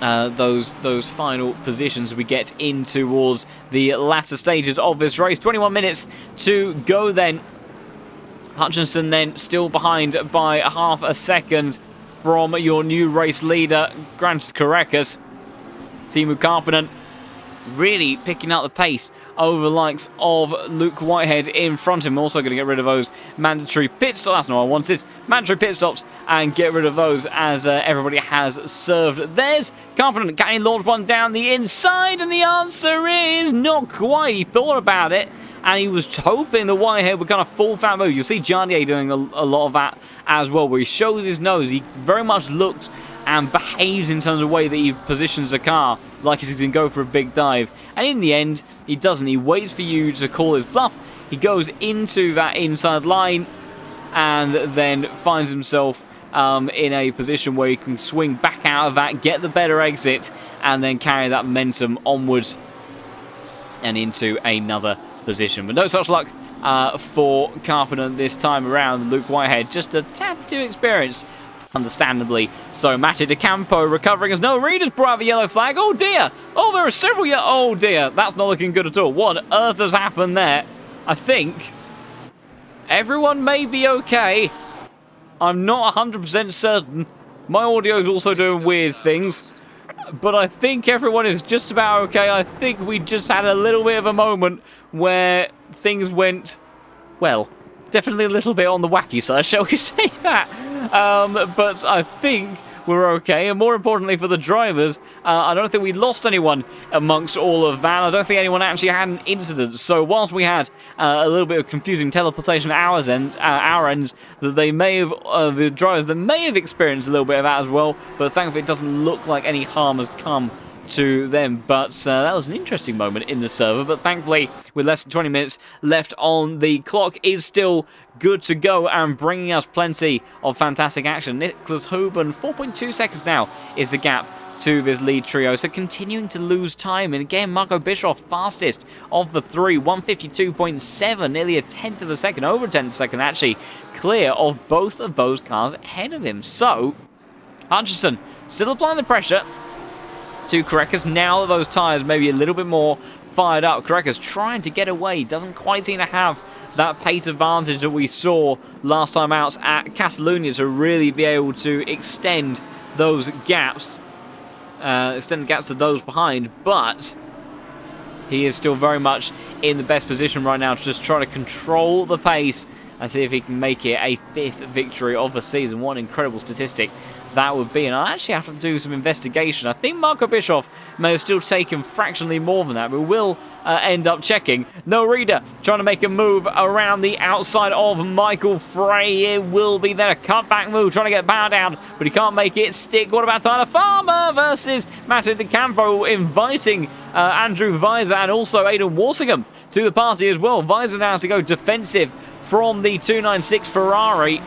those final positions we get in towards the latter stages of this race. 21 minutes to go then. Hutchinson then still behind by half a second from your new race leader, Grant Korekas. Teemu Karppinen really picking up the pace over the likes of Luke Whitehead in front of him. Also going to get rid of those mandatory pit stops. That's not what I wanted. Mandatory pit stops and get rid of those as everybody has served theirs. Karppinen, can he launch one down the inside? And the answer is not quite. He thought about it, and he was hoping the Whitehead would kind of fall for that move. You'll see Jarnier doing a lot of that as well, where he shows his nose. He very much looks and behaves in terms of the way that he positions the car like he's going to go for a big dive. And in the end, he doesn't. He waits for you to call his bluff. He goes into that inside line and then finds himself in a position where he can swing back out of that, get the better exit, and then carry that momentum onwards and into another position. But no such luck for Karppinen this time around. Luke Whitehead just a tad too experienced, understandably. So Mattia De Campo recovering as no Reed has brought out the yellow flag. Oh dear! Oh, there are several oh dear, that's not looking good at all. What on earth has happened there? I think everyone may be okay. I'm not 100% certain. My audio is also doing weird things, but I think everyone is just about okay. I think we just had a little bit of a moment where things went, well, definitely a little bit on the wacky side, shall we say that? But I think we're okay, and more importantly for the drivers, I don't think we lost anyone amongst all of that. I don't think anyone actually had an incident. So whilst we had a little bit of confusing teleportation at our ends, that they may have, the drivers that may have experienced a little bit of that as well, but thankfully it doesn't look like any harm has come to them. But that was an interesting moment in the server, but thankfully with less than 20 minutes left on the clock is still good to go and bringing us plenty of fantastic action. Nicholas Huben, 4.2 seconds now is the gap to this lead trio, so continuing to lose time. And again, Marco Bischoff fastest of the three, 152.7, nearly a tenth of a second, over a tenth of a second actually, clear of both of those cars ahead of him. So Hutchinson still applying the pressure to Korekas now that those tyres may be a little bit more fired up. Korekas trying to get away, doesn't quite seem to have that pace advantage that we saw last time out at Catalonia to really be able to extend those gaps, extend the gaps to those behind. But he is still very much in the best position right now to just try to control the pace and see if he can make it a 5th victory of the season. What an incredible statistic that would be. And I'll actually have to do some investigation. I think Marco Bischoff may have still taken fractionally more than that, but we'll end up checking. No Reader trying to make a move around the outside of Michael Frey. It will be then a cutback move, trying to get power down, but he can't make it stick. What about Tyler Farmer versus Matteo Di Campo, inviting Andrew Weiser and also Aidan Walsingham to the party as well. Weiser now to go defensive from the 296 Ferrari.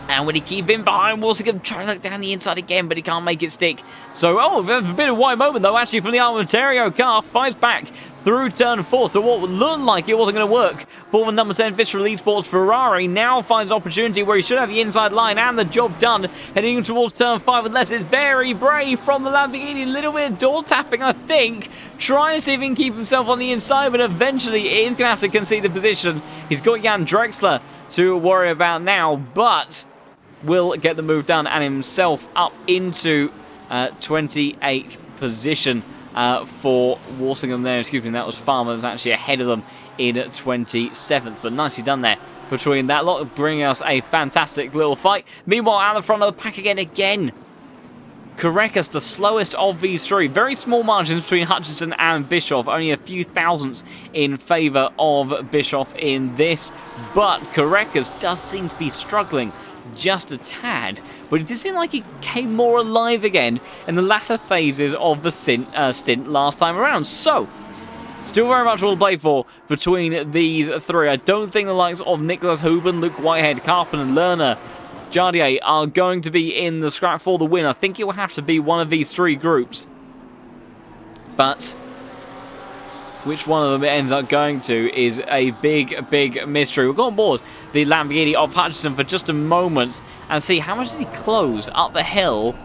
And when he keep in behind, Walsingham trying to look down the inside again, but he can't make it stick. So, there's a bit of a wide moment, though, actually, from the Armenterio car. Fights back through turn 4 to what would look like it wasn't going to work for the number 10 Vistry Lead Sports Ferrari. Now finds an opportunity where he should have the inside line and the job done. Heading towards turn 5, unless it's very brave from the Lamborghini. A little bit of door tapping, I think. Trying to see if he can keep himself on the inside, but eventually he is going to have to concede the position. He's got Jan Drexler to worry about now, but will get the move done and himself up into 28th position for Walsingham there. Excuse me, that was Farmer. That's actually ahead of them in 27th, but nicely done there between that lot, bringing us a fantastic little fight. Meanwhile, out the front of the pack again. Carreras, the slowest of these three. Very small margins between Hutchinson and Bischoff. Only a few thousandths in favour of Bischoff in this. But Carreras does seem to be struggling just a tad, but it did seem like he came more alive again in the latter phases of the stint last time around. So, still very much all to play for between these three. I don't think the likes of Nicholas Huben, Luke Whitehead, Carpen and Lerner Jardier are going to be in the scrap for the win. I think it will have to be one of these three groups, but which one of them it ends up going to is a big mystery. We'll go on board the Lamborghini of Hutchinson for just a moment and see how much did he close up the hill.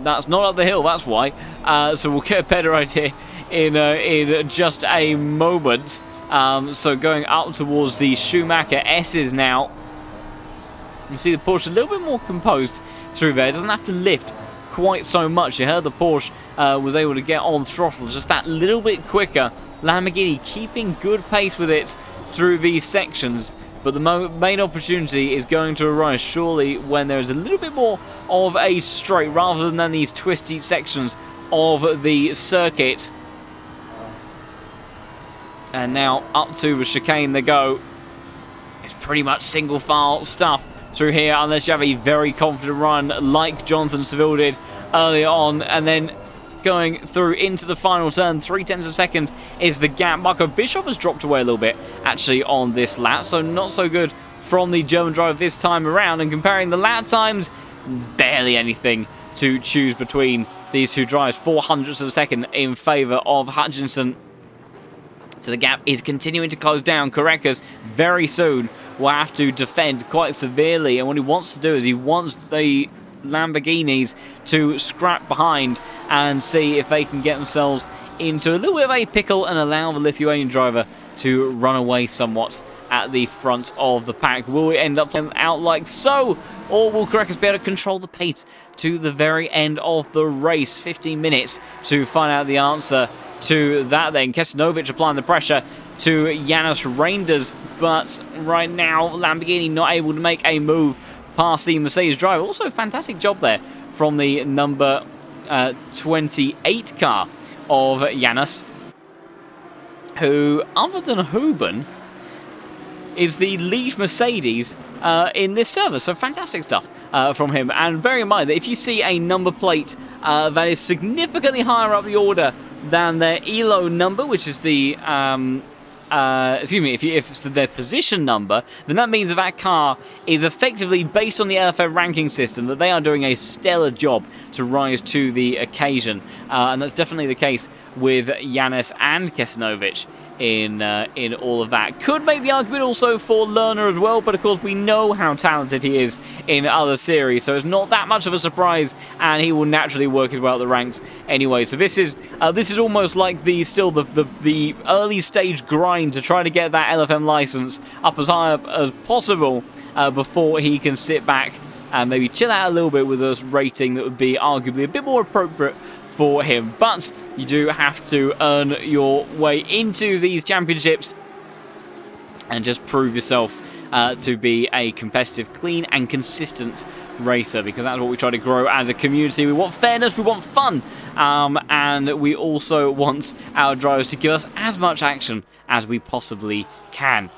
That's not up the hill, that's why. So we'll get a better idea in just a moment. So going up towards the Schumacher S's now. You see the Porsche a little bit more composed through there. It doesn't have to lift quite so much. You heard the Porsche was able to get on throttle just that little bit quicker. Lamborghini keeping good pace with it through these sections, but the main opportunity is going to arise surely when there is a little bit more of a straight rather than these twisty sections of the circuit. And now up to the chicane they go. It's pretty much single file stuff through here unless you have a very confident run like Jonathan Seville did earlier on, and then going through into the final turn. 0.3 of a second is the gap. Marco Bischoff has dropped away a little bit actually on this lap, so not so good from the German driver this time around. And comparing the lap times, barely anything to choose between these two drivers. 0.04 of a second in favour of Hutchinson. So the gap is continuing to close down. Carreras very soon will have to defend quite severely, and what he wants to do is he wants the Lamborghinis to scrap behind and see if they can get themselves into a little bit of a pickle and allow the Lithuanian driver to run away somewhat at the front of the pack. Will it end up playing out like so, or will Carreras be able to control the pace to the very end of the race? 15 minutes to find out the answer to that then. Kesinovic applying the pressure to Janis Reinders, but right now Lamborghini not able to make a move past the Mercedes driver. Also a fantastic job there from the number 28 car of Janis, who, other than Huben, is the lead Mercedes in this service. So fantastic stuff from him. And bear in mind that if you see a number plate that is significantly higher up the order than their ELO number, which is the if it's their position number, then that means that car is effectively based on the LFM ranking system, that they are doing a stellar job to rise to the occasion. And that's definitely the case with Janis and Kesinovic in all of that. Could make the argument also for Lerner as well, but of course we know how talented he is in other series, so it's not that much of a surprise, and he will naturally work his way up the ranks anyway. So this is almost like the early stage grind to try to get that LFM license up as high up as possible before he can sit back and maybe chill out a little bit with a rating that would be arguably a bit more appropriate for him. But you do have to earn your way into these championships and just prove yourself to be a competitive, clean and consistent racer, because that's what we try to grow as a community. We want fairness, we want fun, and we also want our drivers to give us as much action as we possibly can.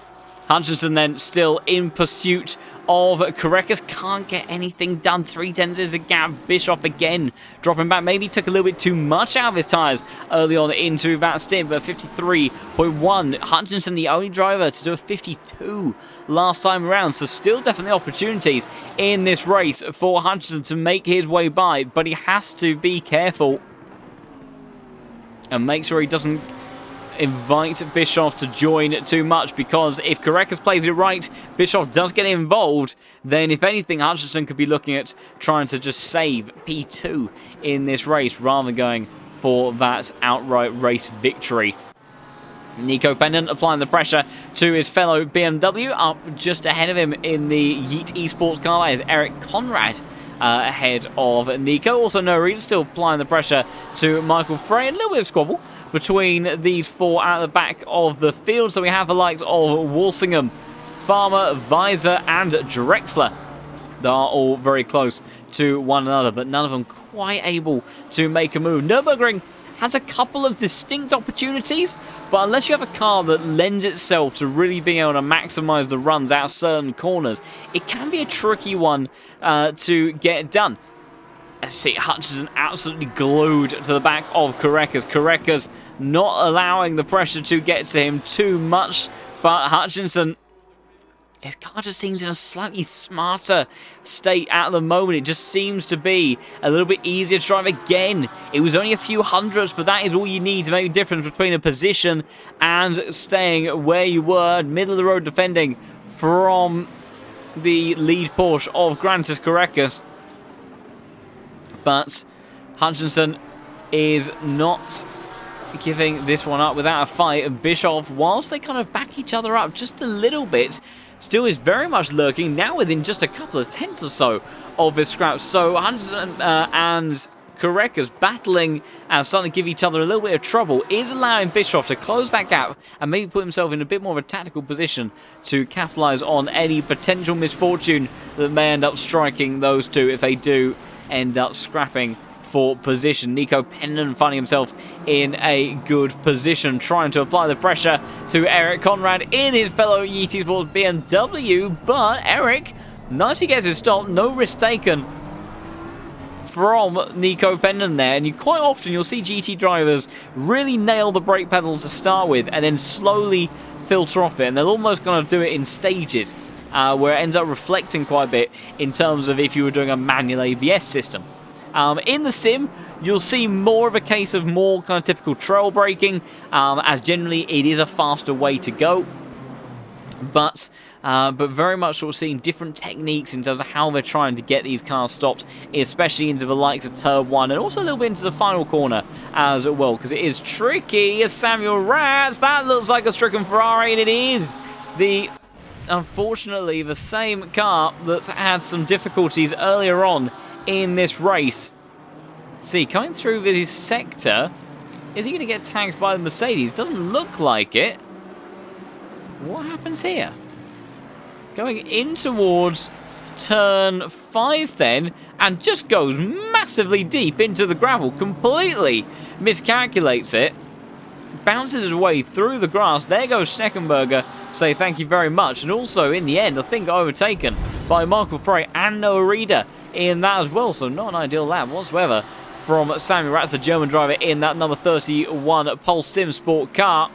Hutchinson then still in pursuit of Korekis. Can't get anything done. 3/10 is a gap. Bischoff again dropping back. Maybe took a little bit too much out of his tyres early on into that stint, but 53.1. Hutchinson the only driver to do a 52 last time around, so still definitely opportunities in this race for Hutchinson to make his way by, but he has to be careful and make sure he doesn't invite Bischoff to join too much, because if Korekis plays it right, Bischoff does get involved, then if anything, Hutchinson could be looking at trying to just save P2 in this race rather than going for that outright race victory. Nico Pendant applying the pressure to his fellow BMW. Up just ahead of him in the Yeet Esports car is Eric Conrad ahead of Nico. Also, Nürburgring still applying the pressure to Michael Frey. A little bit of squabble between these four at the back of the field. So we have the likes of Walsingham, Farmer, Visor and Drexler. They are all very close to one another, but none of them quite able to make a move. Nürburgring has a couple of distinct opportunities, but unless you have a car that lends itself to really being able to maximize the runs out certain corners, it can be a tricky one to get done. As you see, Hutchinson absolutely glued to the back of Korekis. Korekis not allowing the pressure to get to him too much, but Hutchinson, his car just seems in a slightly smarter state at the moment. It just seems to be a little bit easier to drive again. It was only a few hundredths, but that is all you need to make a difference between a position and staying where you were, middle of the road defending from the lead Porsche of Grantis Korekis. But Hutchinson is not giving this one up without a fight. And Bischoff, whilst they kind of back each other up just a little bit, still is very much lurking, now within just a couple of tenths or so of his scraps. So Hutchinson and Korekis battling and starting to give each other a little bit of trouble is allowing Bischoff to close that gap and maybe put himself in a bit more of a tactical position to capitalise on any potential misfortune that may end up striking those two if they do end up scrapping for position. Nico Pendant finding himself in a good position, trying to apply the pressure to Eric Conrad in his fellow Yeet Esports BMW, but Eric nicely gets his stop, no risk taken from Nico Pendant there. And quite often you'll see GT drivers really nail the brake pedals to start with and then slowly filter off it, and they'll almost kind of do it in stages, where it ends up reflecting quite a bit in terms of if you were doing a manual ABS system. In the sim, you'll see more of a case of more kind of typical trail braking, as generally it is a faster way to go. But very much sort of seeing different techniques in terms of how they're trying to get these cars stopped, especially into the likes of Turb 1 and also a little bit into the final corner as well, because it is tricky. As Samuel Ratz, that looks like a stricken Ferrari, and it is unfortunately the same car that's had some difficulties earlier on in this race. See, coming through this sector, is he going to get tagged by the Mercedes? Doesn't look like it. What happens here? Going in towards turn 5 then, and just goes massively deep into the gravel, completely miscalculates it, bounces his way through the grass. There goes Schneckenberger, say thank you very much, and also in the end I think overtaken by Michael Frey and Noah Reeder in that as well, so not an ideal lap whatsoever from Samuel Ratz, the German driver in that number 31 Pulse Sim Sport car,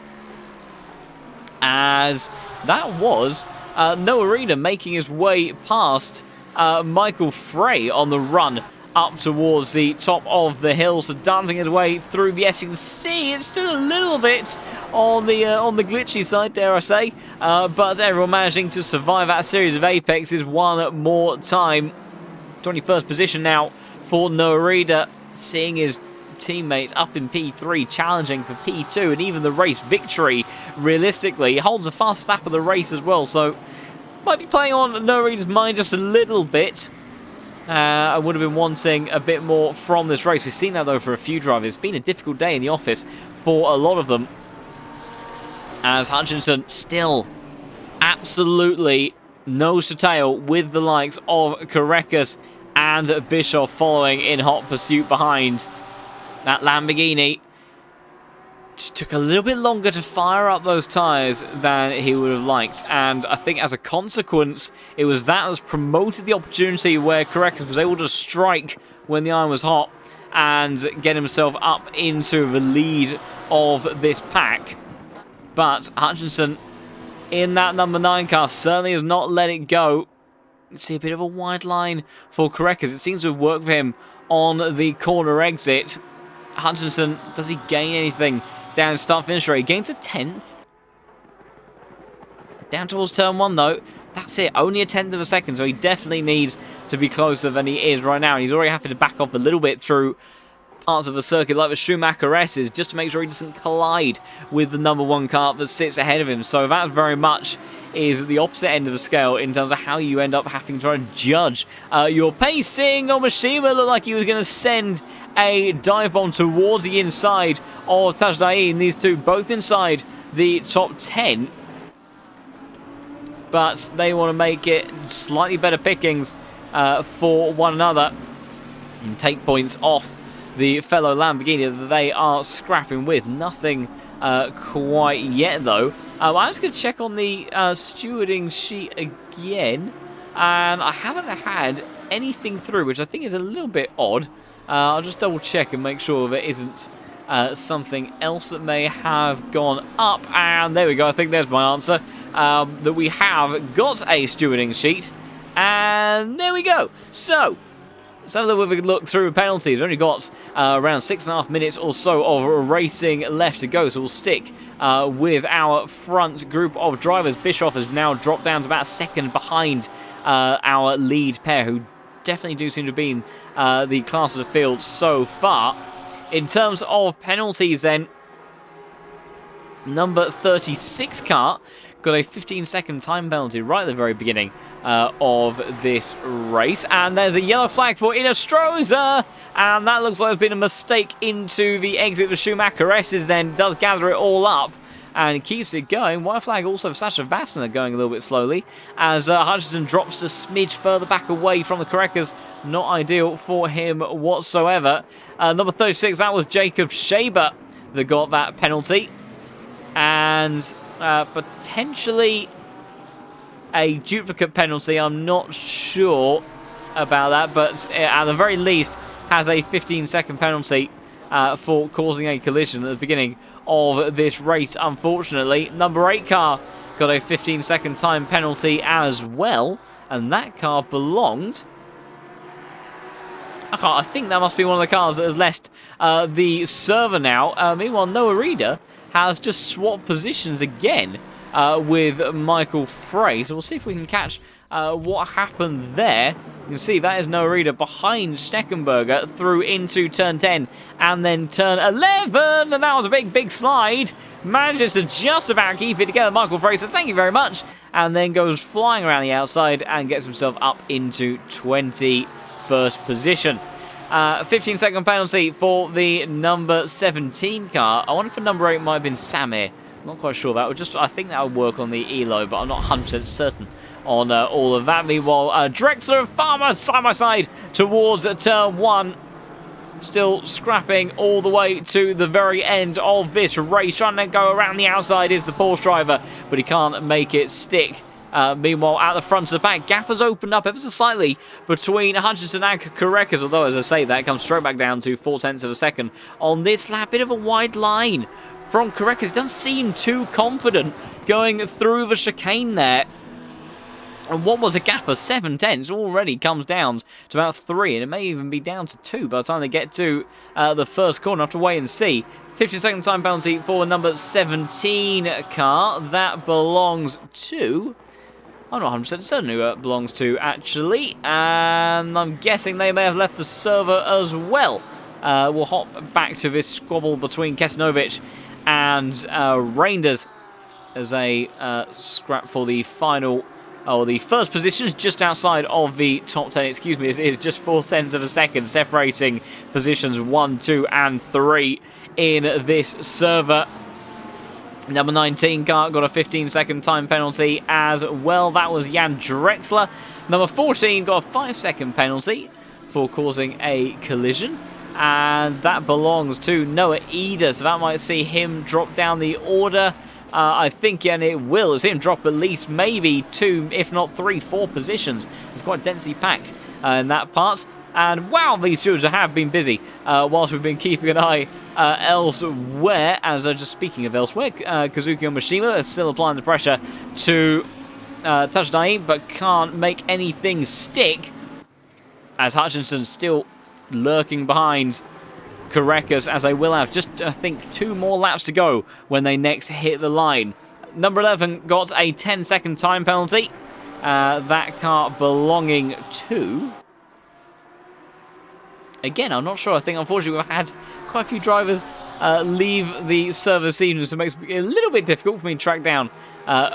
as that was Noah Reeder making his way past Michael Frey on the run up towards the top of the hill, so dancing his way through the S. You can see it's still a little bit on the glitchy side, dare I say, but everyone managing to survive that series of apexes one more time. 21st position now for Noah Reeder, seeing his teammates up in P3 challenging for P2 and even the race victory. Realistically, he holds the fastest lap of the race as well, so might be playing on Noah Reeder's mind just a little bit. I would have been wanting a bit more from this race. We've seen that, though, for a few drivers. It's been a difficult day in the office for a lot of them. As Hutchinson still absolutely nose to tail with the likes of Karekas and Bischoff following in hot pursuit behind. That Lamborghini just took a little bit longer to fire up those tyres than he would have liked. And I think as a consequence, it was that has promoted the opportunity where Karekas was able to strike when the iron was hot and get himself up into the lead of this pack. But Hutchinson in that number 9 car certainly has not let it go. You see a bit of a wide line for Karekas. It seems to have worked for him on the corner exit. Hutchinson, does he gain anything down start-finish rate? He gains a 10th. Down towards turn 1, though. That's it. Only a 10th of a second, so he definitely needs to be closer than he is right now. And he's already having to back off a little bit through parts of the circuit, like the Schumacher S's, just to make sure he doesn't collide with the number 1 car that sits ahead of him. So that very much is the opposite end of the scale in terms of how you end up having to try and judge your pacing. Mashima looked like he was going to send a dive bomb towards the inside of Tajdai, and these two both inside the top 10. But they want to make it slightly better pickings for one another and take points off the fellow Lamborghini that they are scrapping with. Nothing quite yet, though. I'm just going to check on the stewarding sheet again, and I haven't had anything through, which I think is a little bit odd. I'll just double check and make sure there isn't something else that may have gone up. And there we go. I think there's my answer. That we have got a stewarding sheet. And there we go. So let's have a little bit of a look through penalties. We've only got around 6.5 minutes or so of racing left to go. So we'll stick with our front group of drivers. Bischoff has now dropped down to about a second behind our lead pair, who definitely do seem to be in the class of the field so far. In terms of penalties then, number 36 car got a 15-second time penalty right at the very beginning of this race. And there's a yellow flag for Inestrosa, and that looks like there's been a mistake into the exit. The Schumacher S's then does gather it all up and keeps it going. White flag also for Sasha Vassner going a little bit slowly as Hutchinson drops a smidge further back away from the Karekas. Not ideal for him whatsoever. Number 36, that was Jacob Shaber that got that penalty. And potentially a duplicate penalty. I'm not sure about that, but at the very least has a 15-second penalty for causing a collision at the beginning of this race, unfortunately. Number 8 car got a 15-second time penalty as well, and that car belonged... I think that must be one of the cars that has left the server now. Meanwhile, Noah Reeder has just swapped positions again with Michael Frey. So we'll see if we can catch what happened there. You can see that is Noah Reeder behind Steckenberger through into turn 10 and then turn 11. And that was a big slide. Manages to just about keep it together. Michael Frey says thank you very much. And then goes flying around the outside and gets himself up into 21st position. 15-second penalty for the number 17 car. I wonder if the number 8 might have been Samir. I'm not quite sure. I think that would work on the ELO, but I'm not 100% certain on all of that. Meanwhile, Drexler and Farmer side by side towards turn 1. Still scrapping all the way to the very end of this race. Trying to go around the outside is the Porsche driver, but he can't make it stick. Meanwhile, at the front of the pack, gap has opened up ever so slightly between Hutchinson and Karekas, although, as I say, that comes straight back down to 0.4 of a second on this lap. Bit of a wide line from Karekas. Doesn't seem too confident going through the chicane there. And what was a gap of 0.7 already comes down to about 3, and it may even be down to 2 by the time they get to the first corner. Have to wait and see. 15-second time penalty for number 17 car. That belongs to... I'm not 100% certain who it belongs to, actually. And I'm guessing they may have left the server as well. We'll hop back to this squabble between Kesinovic and Reinders as a scrap for the final Oh, the first position is just outside of the top 10. Excuse me, it's just 0.4 of a second separating positions 1, 2, and 3 in this server. Number 19 got a 15-second time penalty as well. That was Jan Drexler. Number 14 got a 5-second penalty for causing a collision. And that belongs to Noah Eder, so that might see him drop down the order. I think, and it will, as him drop at least maybe 2, if not 3, 4 positions. It's quite densely packed in that part. And wow, these stewards have been busy whilst we've been keeping an eye elsewhere. As just speaking of elsewhere, Kazuki Mishima is still applying the pressure to Touchdai, but can't make anything stick. As Hutchinson's still lurking behind Karekas, as they will have just, I think, 2 more laps to go when they next hit the line. Number 11 got a 10-second time penalty. That car belonging to... Again, I'm not sure. I think, unfortunately, we've had quite a few drivers leave the server season, so it makes it a little bit difficult for me to track down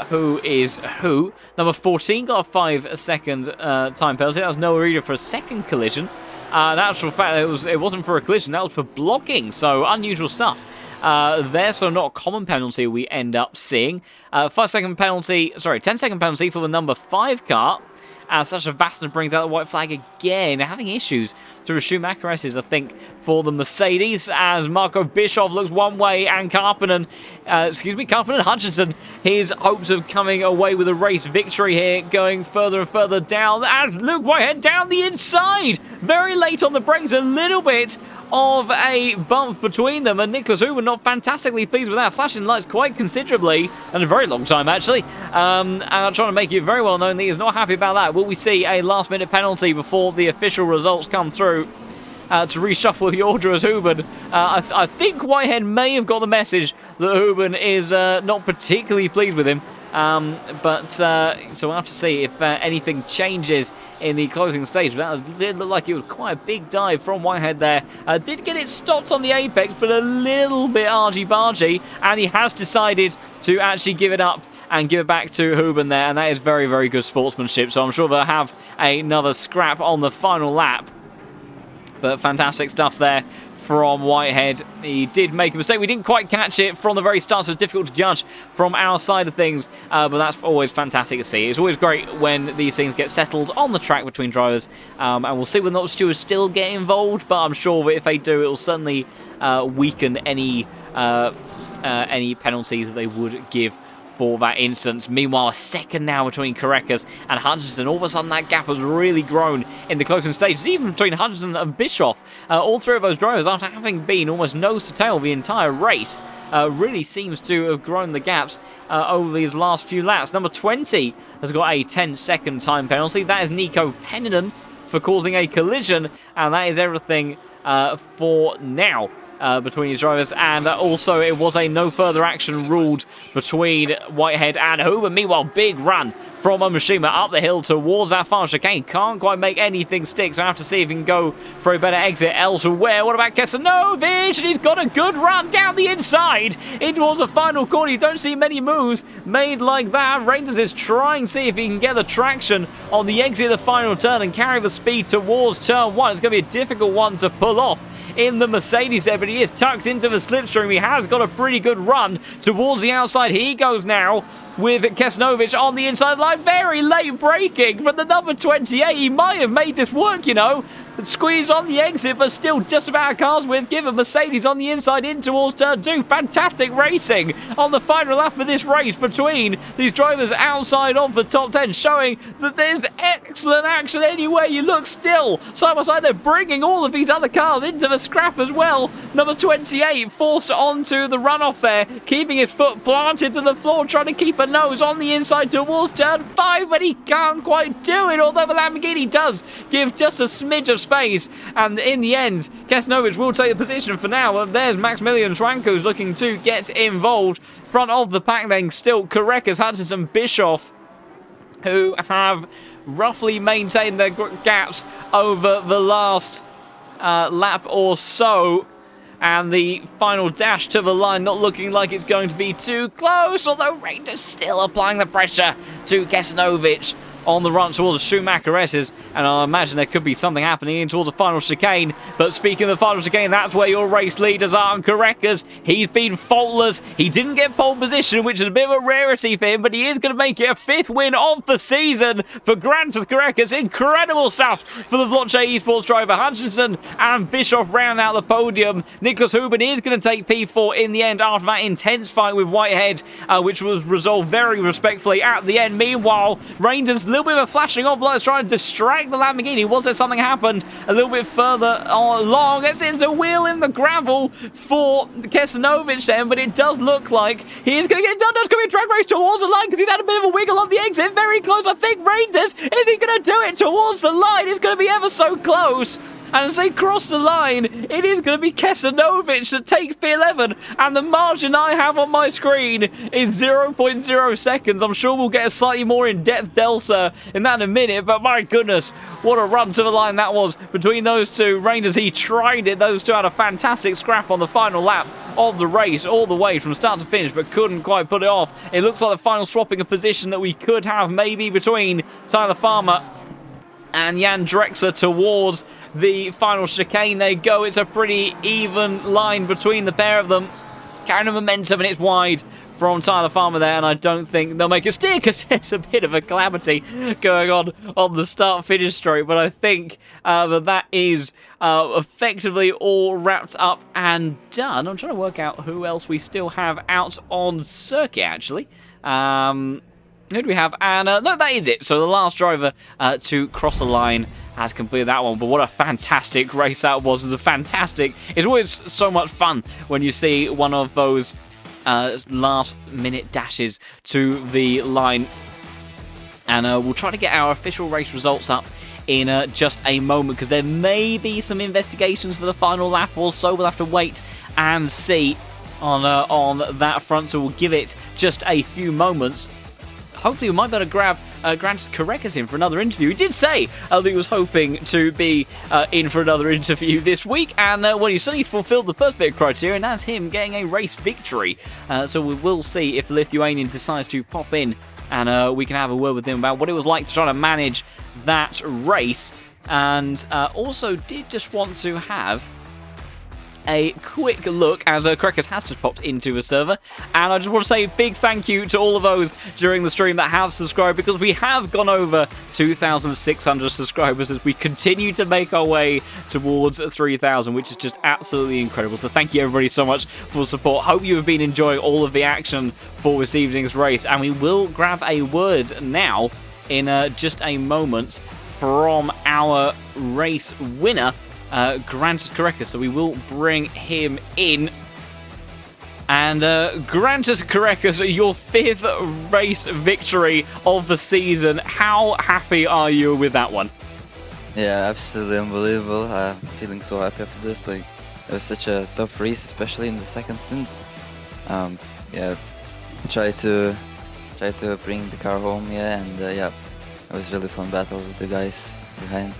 who is who. Number 14 got a 5-second time penalty. That was Noah Eder for a second collision. In actual fact, it wasn't for a collision, that was for blocking, so unusual stuff there, so not a common penalty we end up seeing. 10-second penalty for the number 5 car, as Sasha Vassner brings out the white flag again, having issues through Schumacher S's, I think, for the Mercedes, as Marco Bischoff looks one way, and Karppinen Hutchinson, his hopes of coming away with a race victory here, going further and further down, as Luke Whitehead down the inside, very late on the brakes, a little bit of a bump between them, and Nicholas Huber not fantastically pleased with that, flashing lights quite considerably, and a very long time actually, and trying to make it very well known that he's not happy about that. Will we see a last-minute penalty before the official results come through to reshuffle the order as Huben? I think Whitehead may have got the message that Huben is not particularly pleased with him. So we'll have to see if anything changes in the closing stage. That did look like it was quite a big dive from Whitehead there. Did get it stopped on the apex, but a little bit argy-bargy, and he has decided to actually give it up and give it back to Huben there, and that is very, very good sportsmanship. So I'm sure they'll have another scrap on the final lap. But fantastic stuff there from Whitehead. He did make a mistake. We didn't quite catch it from the very start, so it's difficult to judge from our side of things. But that's always fantastic to see. It's always great when these things get settled on the track between drivers. And we'll see whether or not stewards still get involved. But I'm sure that if they do, it will certainly weaken any penalties that they would give for that instance. Meanwhile, a second now between Karekas and Hutchinson. All of a sudden, that gap has really grown in the closing stages, even between Hutchinson and Bischoff. All 3 of those drivers, after having been almost nose to tail the entire race, really seems to have grown the gaps over these last few laps. Number 20 has got a 10-second time penalty. That is Nico Peninen for causing a collision, and that is everything for now. Between his drivers, and also it was a no further action ruled between Whitehead and Huber. Meanwhile, big run from Mishima up the hill towards that final chicane. Can't quite make anything stick, so I have to see if he can go for a better exit elsewhere. What about Kesanovic? And he's got a good run down the inside in towards the final corner. You don't see many moves made like that. Reinders is trying to see if he can get the traction on the exit of the final turn and carry the speed towards turn 1. It's going to be a difficult one to pull off in the Mercedes there, but he is tucked into the slipstream. He has got a pretty good run towards the outside. He goes now with Kesanovic on the inside line. Very late braking from the number 28. He might have made this work, you know. Squeezed on the exit, but still just about a car's width. Give a Mercedes on the inside in towards turn 2. Fantastic racing on the final lap of this race between these drivers outside of the top 10, showing that there's excellent action anywhere you look. Still, side by side, they're bringing all of these other cars into the scrap as well. Number 28 forced onto the runoff there, keeping his foot planted to the floor, trying to keep a nose on the inside towards turn 5, but he can't quite do it, although the Lamborghini does give just a smidge of space, and in the end, Kesanovic will take the position for now. But there's Maximilian Schwanko's looking to get involved. Front of the pack then still Karekas, Hutchinson, Bischoff, who have roughly maintained their gaps over the last lap or so. And the final dash to the line not looking like it's going to be too close, although Rangers still applying the pressure to Kesanovic on the run towards the Schumacher S's, and I imagine there could be something happening in towards the final chicane. But speaking of the final chicane, that's where your race leaders are. And Karekas, he's been faultless. He didn't get pole position, which is a bit of a rarity for him, but he is going to make it a 5th win of the season for Grantas Karekas. Incredible stuff for the Bloche Esports driver. Hutchinson and Bischoff round out the podium. Nicholas Huben is going to take P4 in the end after that intense fight with Whitehead, which was resolved very respectfully at the end. Meanwhile, Rangers a little bit of a flashing of lights trying to distract the Lamborghini. Was there something happened a little bit further along? As it's a wheel in the gravel for Kesanovic then, but it does look like he is going to get it done. There's going to be a drag race towards the line because he's had a bit of a wiggle on the exit. Very close, I think. Rangers, is he going to do it towards the line? It's going to be ever so close. And as they cross the line, it is going to be Kesanovic that takes P11. And the margin I have on my screen is 0.0 seconds. I'm sure we'll get a slightly more in-depth delta in that in a minute. But my goodness, what a run to the line that was between those two. Rangers, he tried it. Those two had a fantastic scrap on the final lap of the race all the way from start to finish, but couldn't quite put it off. It looks like the final swapping of position that we could have maybe between Tyler Farmer and Jan Drexler towards the final chicane. They go. It's a pretty even line between the pair of them. Carrying the momentum, and it's wide from Tyler Farmer there, and I don't think they'll make a steer because there's a bit of a calamity going on the start-finish straight. But I think that is effectively all wrapped up and done. I'm trying to work out who else we still have out on circuit, actually. Who do we have? And no, that is it. So the last driver to cross the line has completed that one. But what a fantastic race that was. It was fantastic. It's always so much fun when you see one of those last-minute dashes to the line. And we'll try to get our official race results up in just a moment, because there may be some investigations for the final lap or so. We'll have to wait and see on that front. So we'll give it just a few moments. Hopefully we might be able to grab Grantas Karekas in for another interview. He did say that he was hoping to be in for another interview this week, and well, he certainly fulfilled the first bit of criteria, and that's him getting a race victory. So we will see if the Lithuanian decides to pop in, and we can have a word with him about what it was like to try to manage that race, and also did just want to have a quick look as Karekas has just popped into the server. And I just want to say a big thank you to all of those during the stream that have subscribed, because we have gone over 2,600 subscribers as we continue to make our way towards 3,000, which is just absolutely incredible. So thank you everybody so much for the support. Hope you have been enjoying all of the action for this evening's race, and we will grab a word now in just a moment from our race winner, Grantas Karekas. So we will bring him in. And Grantas Karekas, your 5th race victory of the season. How happy are you with that one? Yeah, absolutely unbelievable. I'm feeling so happy after this. Like, it was such a tough race, especially in the second stint. Yeah, try to bring the car home. Yeah, and yeah, it was really fun battle with the guys behind.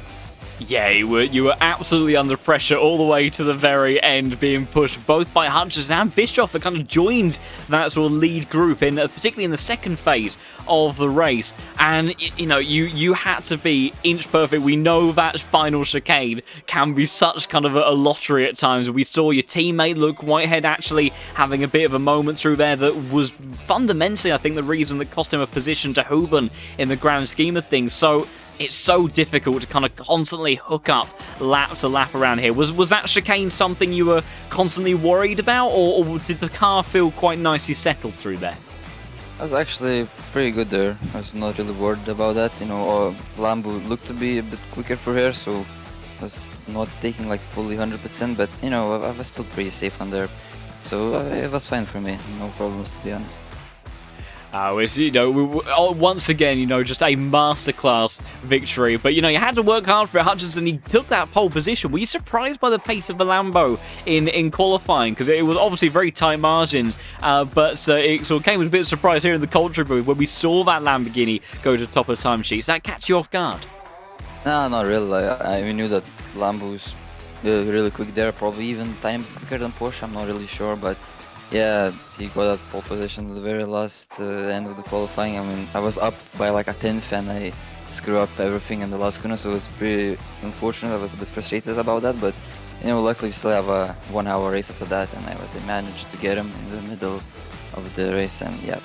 Yeah, you were absolutely under pressure all the way to the very end, being pushed both by Hutchinson and Bischoff that kind of joined that sort of lead group, in particularly in the second phase of the race. And, you know, you had to be inch perfect. We know that final chicane can be such kind of a lottery at times. We saw your teammate, Luke Whitehead, actually having a bit of a moment through there that was fundamentally, I think, the reason that cost him a position to Huben in the grand scheme of things. So it's so difficult to kind of constantly hook up lap to lap around here. Was that chicane something you were constantly worried about, or did the car feel quite nicely settled through there? I was actually pretty good there. I was not really worried about that. You know, Lambo looked to be a bit quicker for her, so I was not taking like fully 100%, but you know, I was still pretty safe on there. So it was fine for me, no problems, to be honest. It's, you know, once again, you know, just a masterclass victory. But, you know, you had to work hard for it. Hutchinson, he took that pole position. Were you surprised by the pace of the Lambo in qualifying? Because it was obviously very tight margins, but it sort of came as a bit of a surprise here in the commentary booth when we saw that Lamborghini go to the top of the timesheet. Does that catch you off guard? No, not really. I knew that Lambo's really quick there, probably even time quicker than Porsche, I'm not really sure, but yeah, he got that pole position at the very last end of the qualifying. I mean, I was up by like a tenth and I screwed up everything in the last corner, so it was pretty unfortunate. I was a bit frustrated about that, but you know, luckily we still have a 1 hour race after that, and I managed to get him in the middle of the race and yeah,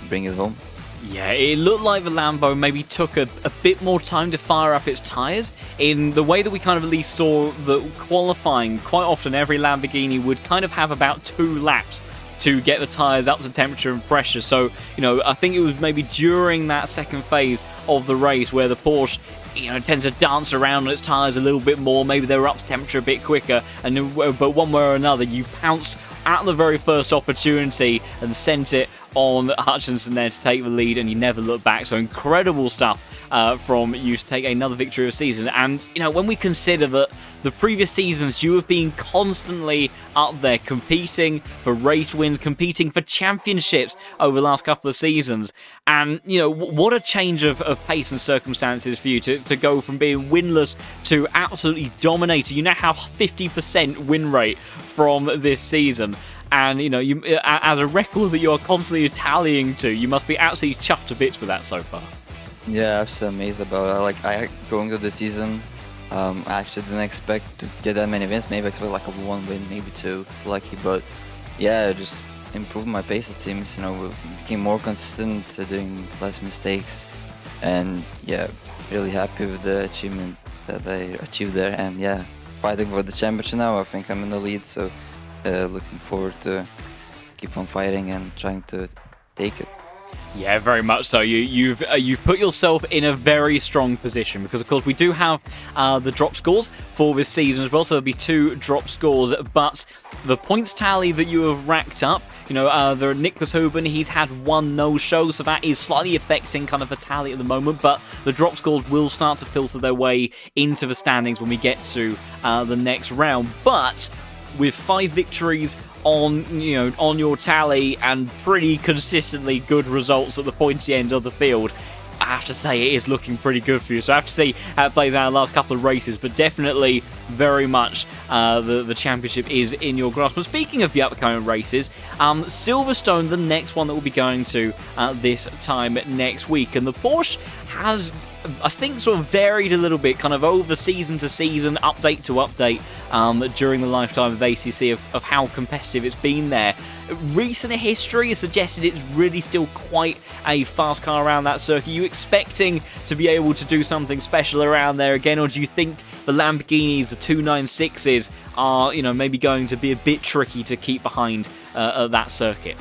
bring it home. Yeah, it looked like the Lambo maybe took a bit more time to fire up its tyres. In the way that we kind of at least saw the qualifying, quite often every Lamborghini would kind of have about 2 laps to get the tyres up to temperature and pressure. So, you know, I think it was maybe during that second phase of the race where the Porsche, you know, tends to dance around on its tyres a little bit more. Maybe they were up to temperature a bit quicker, but one way or another, you pounced at the very first opportunity and sent it on Hutchinson there to take the lead, and you never look back. So incredible stuff from you to take another victory of the season. And, you know, when we consider that the previous seasons you have been constantly up there competing for race wins, competing for championships over the last couple of seasons, and, you know, what a change of pace and circumstances for you to go from being winless to absolutely dominating. You now have 50% win rate from this season. And, you know, you as a record that you're constantly tallying to, you must be absolutely chuffed to bits with that so far. Yeah, I'm so amazed about it. Like, going to the season, I actually didn't expect to get that many wins. Maybe I expected like a 1 win, maybe 2, if lucky. But yeah, just improved my pace, it seems. You know, became more consistent, doing less mistakes. And yeah, really happy with the achievement that I achieved there. And yeah, fighting for the championship now. I think I'm in the lead, so looking forward to keep on fighting and trying to take it. Yeah, very much so. You've put yourself in a very strong position because, of course, we do have the drop scores for this season as well. So there'll be 2 drop scores, but the points tally that you have racked up, you know, the Nicholas Huben, he's had 1 no-show, so that is slightly affecting kind of the tally at the moment. But the drop scores will start to filter their way into the standings when we get to the next round. But with 5 victories on your tally and pretty consistently good results at the pointy end of the field, I have to say it is looking pretty good for you. So I have to see how it plays out in the last couple of races, but definitely very much the championship is in your grasp. But speaking of the upcoming races, Silverstone, the next one that we'll be going to this time next week, and the Porsche has, I think, sort of varied a little bit, kind of over season to season, update to update, during the lifetime of ACC of how competitive it's been there. Recent history has suggested it's really still quite a fast car around that circuit. Are you expecting to be able to do something special around there again, or do you think the Lamborghinis, the 296s, are, you know, maybe going to be a bit tricky to keep behind at that circuit?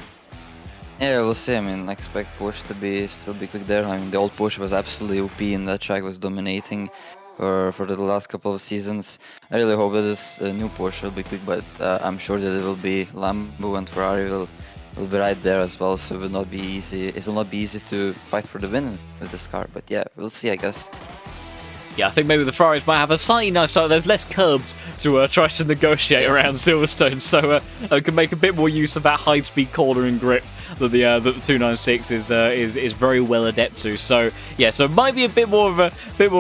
Yeah, we'll see. I mean, I expect Porsche to still be quick there. I mean, the old Porsche was absolutely OP and that track was dominating for the last couple of seasons. I really hope that this new Porsche will be quick, but I'm sure that it will be Lambo and Ferrari will be right there as well. So it will not be easy. It will not be easy to fight for the win with this car. But yeah, we'll see, I guess. Yeah, I think maybe the Ferraris might have a slightly nice start. There's less curbs to try to negotiate around Silverstone, so can make a bit more use of that high-speed cornering grip that the 296 is very well adept to. So yeah, so it might be a bit more of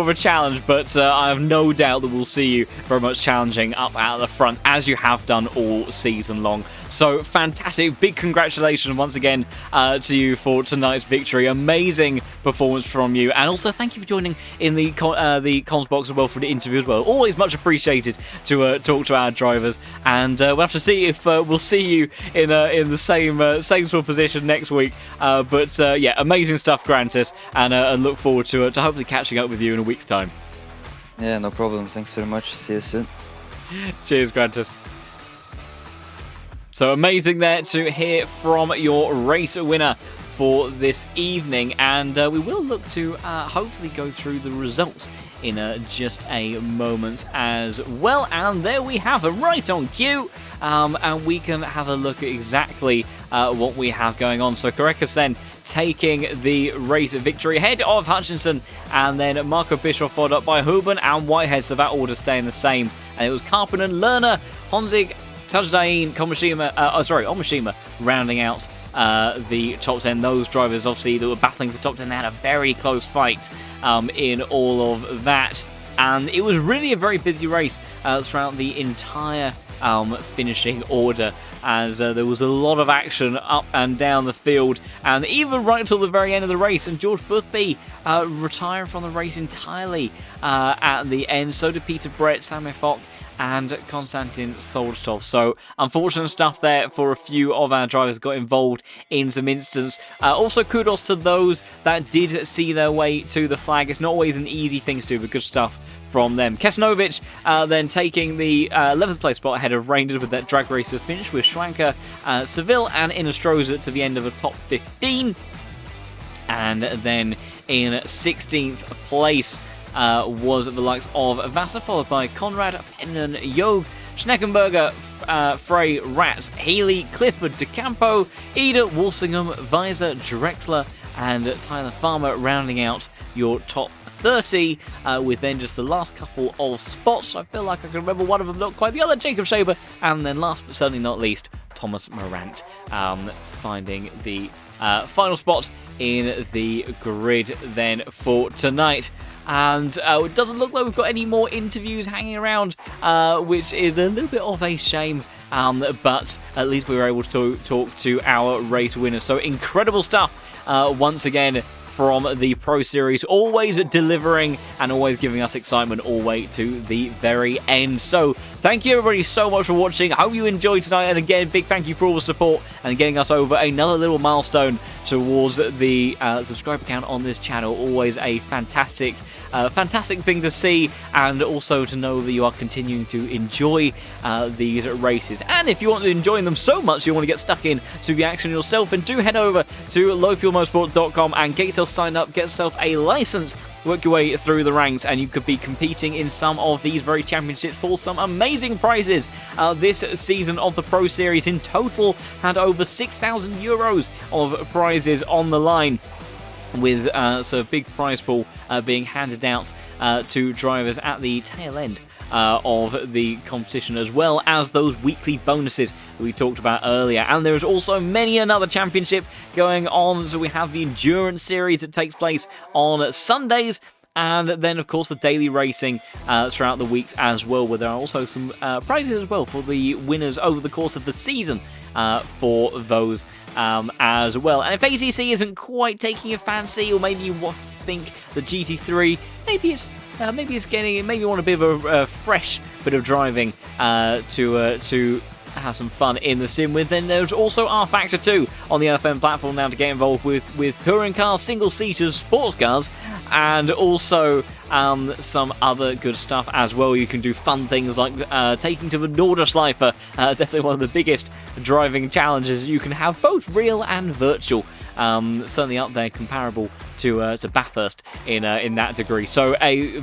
a challenge, but I have no doubt that we'll see you very much challenging up at the front as you have done all season long. So fantastic! Big congratulations once again to you for tonight's victory. Amazing performance from you, and also thank you for joining in the comms box as well for the interview as well. Always much appreciated to talk to our drivers, and we'll have to see if we'll see you in the same sort of position next week. But yeah, amazing stuff, Grantis, and look forward to hopefully catching up with you in a week's time. Yeah, no problem. Thanks very much. See you soon. Cheers, Grantis. So amazing there to hear from your race winner for this evening, and we will look to hopefully go through the results in just a moment as well. And there we have them right on cue, and we can have a look at exactly what we have going on. So Korekis then taking the race victory ahead of Hutchinson, and then Marco Bischoff followed up by Huben and Whitehead, so that order staying the same. And it was Karppinen, Lerner, Honzig, Tajdain, Omashima rounding out the top 10. Those drivers obviously that were battling for top 10, they had a very close fight in all of that. and it was really a very busy race throughout the entire finishing order, as there was a lot of action up and down the field, and even right until the very end of the race. And George Boothby retired from the race entirely at the end. So did Peter Brett, Samir Fock, and Konstantin Soldatov. So unfortunate stuff there for a few of our drivers got involved in some instance. Also kudos to those that did see their way to the flag. It's not always an easy thing to do, but good stuff from them. Kesnovic then taking the 11th place spot ahead of Rangers with that drag race finish, with Schwanker, Seville and Inostroza to the end of a top 15. And then in 16th place was the likes of Vassar, followed by Conrad, Pennon, Yog, Schneckenberger, Frey, Ratz, Healy, Clifford, De Campo, Ida, Walsingham, Weiser, Drexler, and Tyler Farmer rounding out your top 30, with then just the last couple of spots. I feel like I can remember one of them, not quite the other, Jacob Shaber, and then last but certainly not least, Thomas Morant, finding the final spot in the grid then for tonight. And it doesn't look like we've got any more interviews hanging around, which is a little bit of a shame. But at least we were able to talk to our race winners. So incredible stuff once again from the Pro Series, always delivering and always giving us excitement all the way to the very end. So thank you everybody so much for watching. I hope you enjoyed tonight, and again, big thank you for all the support and getting us over another little milestone towards the subscriber count on this channel. Always a fantastic thing to see, and also to know that you are continuing to enjoy these races. And if you want to enjoy them so much you want to get stuck in to the action yourself, and do head over to lowfuelmotorsport.com and get yourself signed up, get yourself a license, work your way through the ranks, and you could be competing in some of these very championships for some amazing prizes. This season of the Pro Series in total had over 6,000 euros of prizes on the line, with so a big prize pool being handed out to drivers at the tail end of the competition, as well as those weekly bonuses that we talked about earlier. And there's also many another championship going on. So we have the Endurance Series that takes place on Sundays, and then of course the daily racing throughout the weeks as well, where there are also some prizes as well for the winners over the course of the season for those as well. And if ACC isn't quite taking a fancy, or maybe you think the GT3, maybe you want a bit of a fresh bit of driving to have some fun in the sim with, then there's also R-Factor 2 on the LFM platform now to get involved with touring cars, single-seaters, sports cars, and also some other good stuff as well. You can do fun things like taking to the Nordschleife, definitely one of the biggest driving challenges you can have, both real and virtual. Certainly up there, comparable to Bathurst in that degree. So a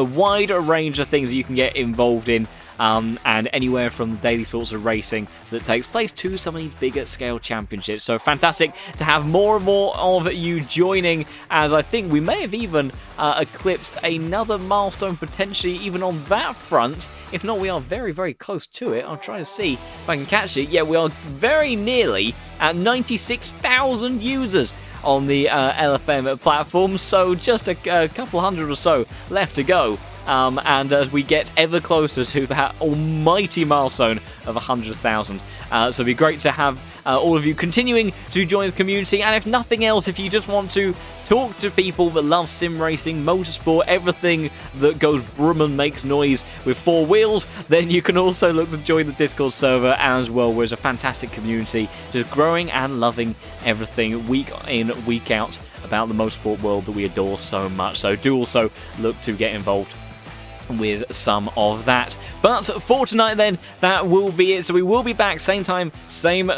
wide range of things that you can get involved in, and anywhere from the daily sorts of racing that takes place to some of these bigger scale championships. So fantastic to have more and more of you joining, as I think we may have even eclipsed another milestone potentially even on that front. If not, we are very, very close to it. I'll try to see if I can catch it. Yeah, we are very nearly at 96,000 users on the LFM platform, so just a couple hundred or so left to go. And as we get ever closer to that almighty milestone of 100,000. So it'd be great to have all of you continuing to join the community. And if nothing else, if you just want to talk to people that love sim racing, motorsport, everything that goes brum and makes noise with four wheels, then you can also look to join the Discord server as well, where it's a fantastic community just growing and loving everything week in, week out about the motorsport world that we adore so much. So do also look to get involved with some of that. But for tonight then, that will be it. So we will be back same time, same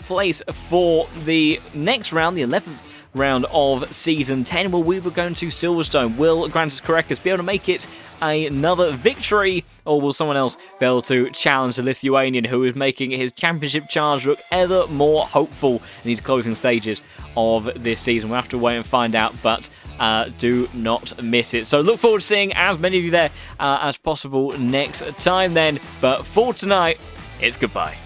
place for the next round, the 11th round of Season 10, where we were going to Silverstone. Will Grantis Korekis be able to make it another victory, or will someone else be able to challenge the Lithuanian, who is making his championship charge look ever more hopeful in these closing stages of this season? We'll have to wait and find out, but do not miss it. So look forward to seeing as many of you there as possible next time then. But for tonight, it's goodbye.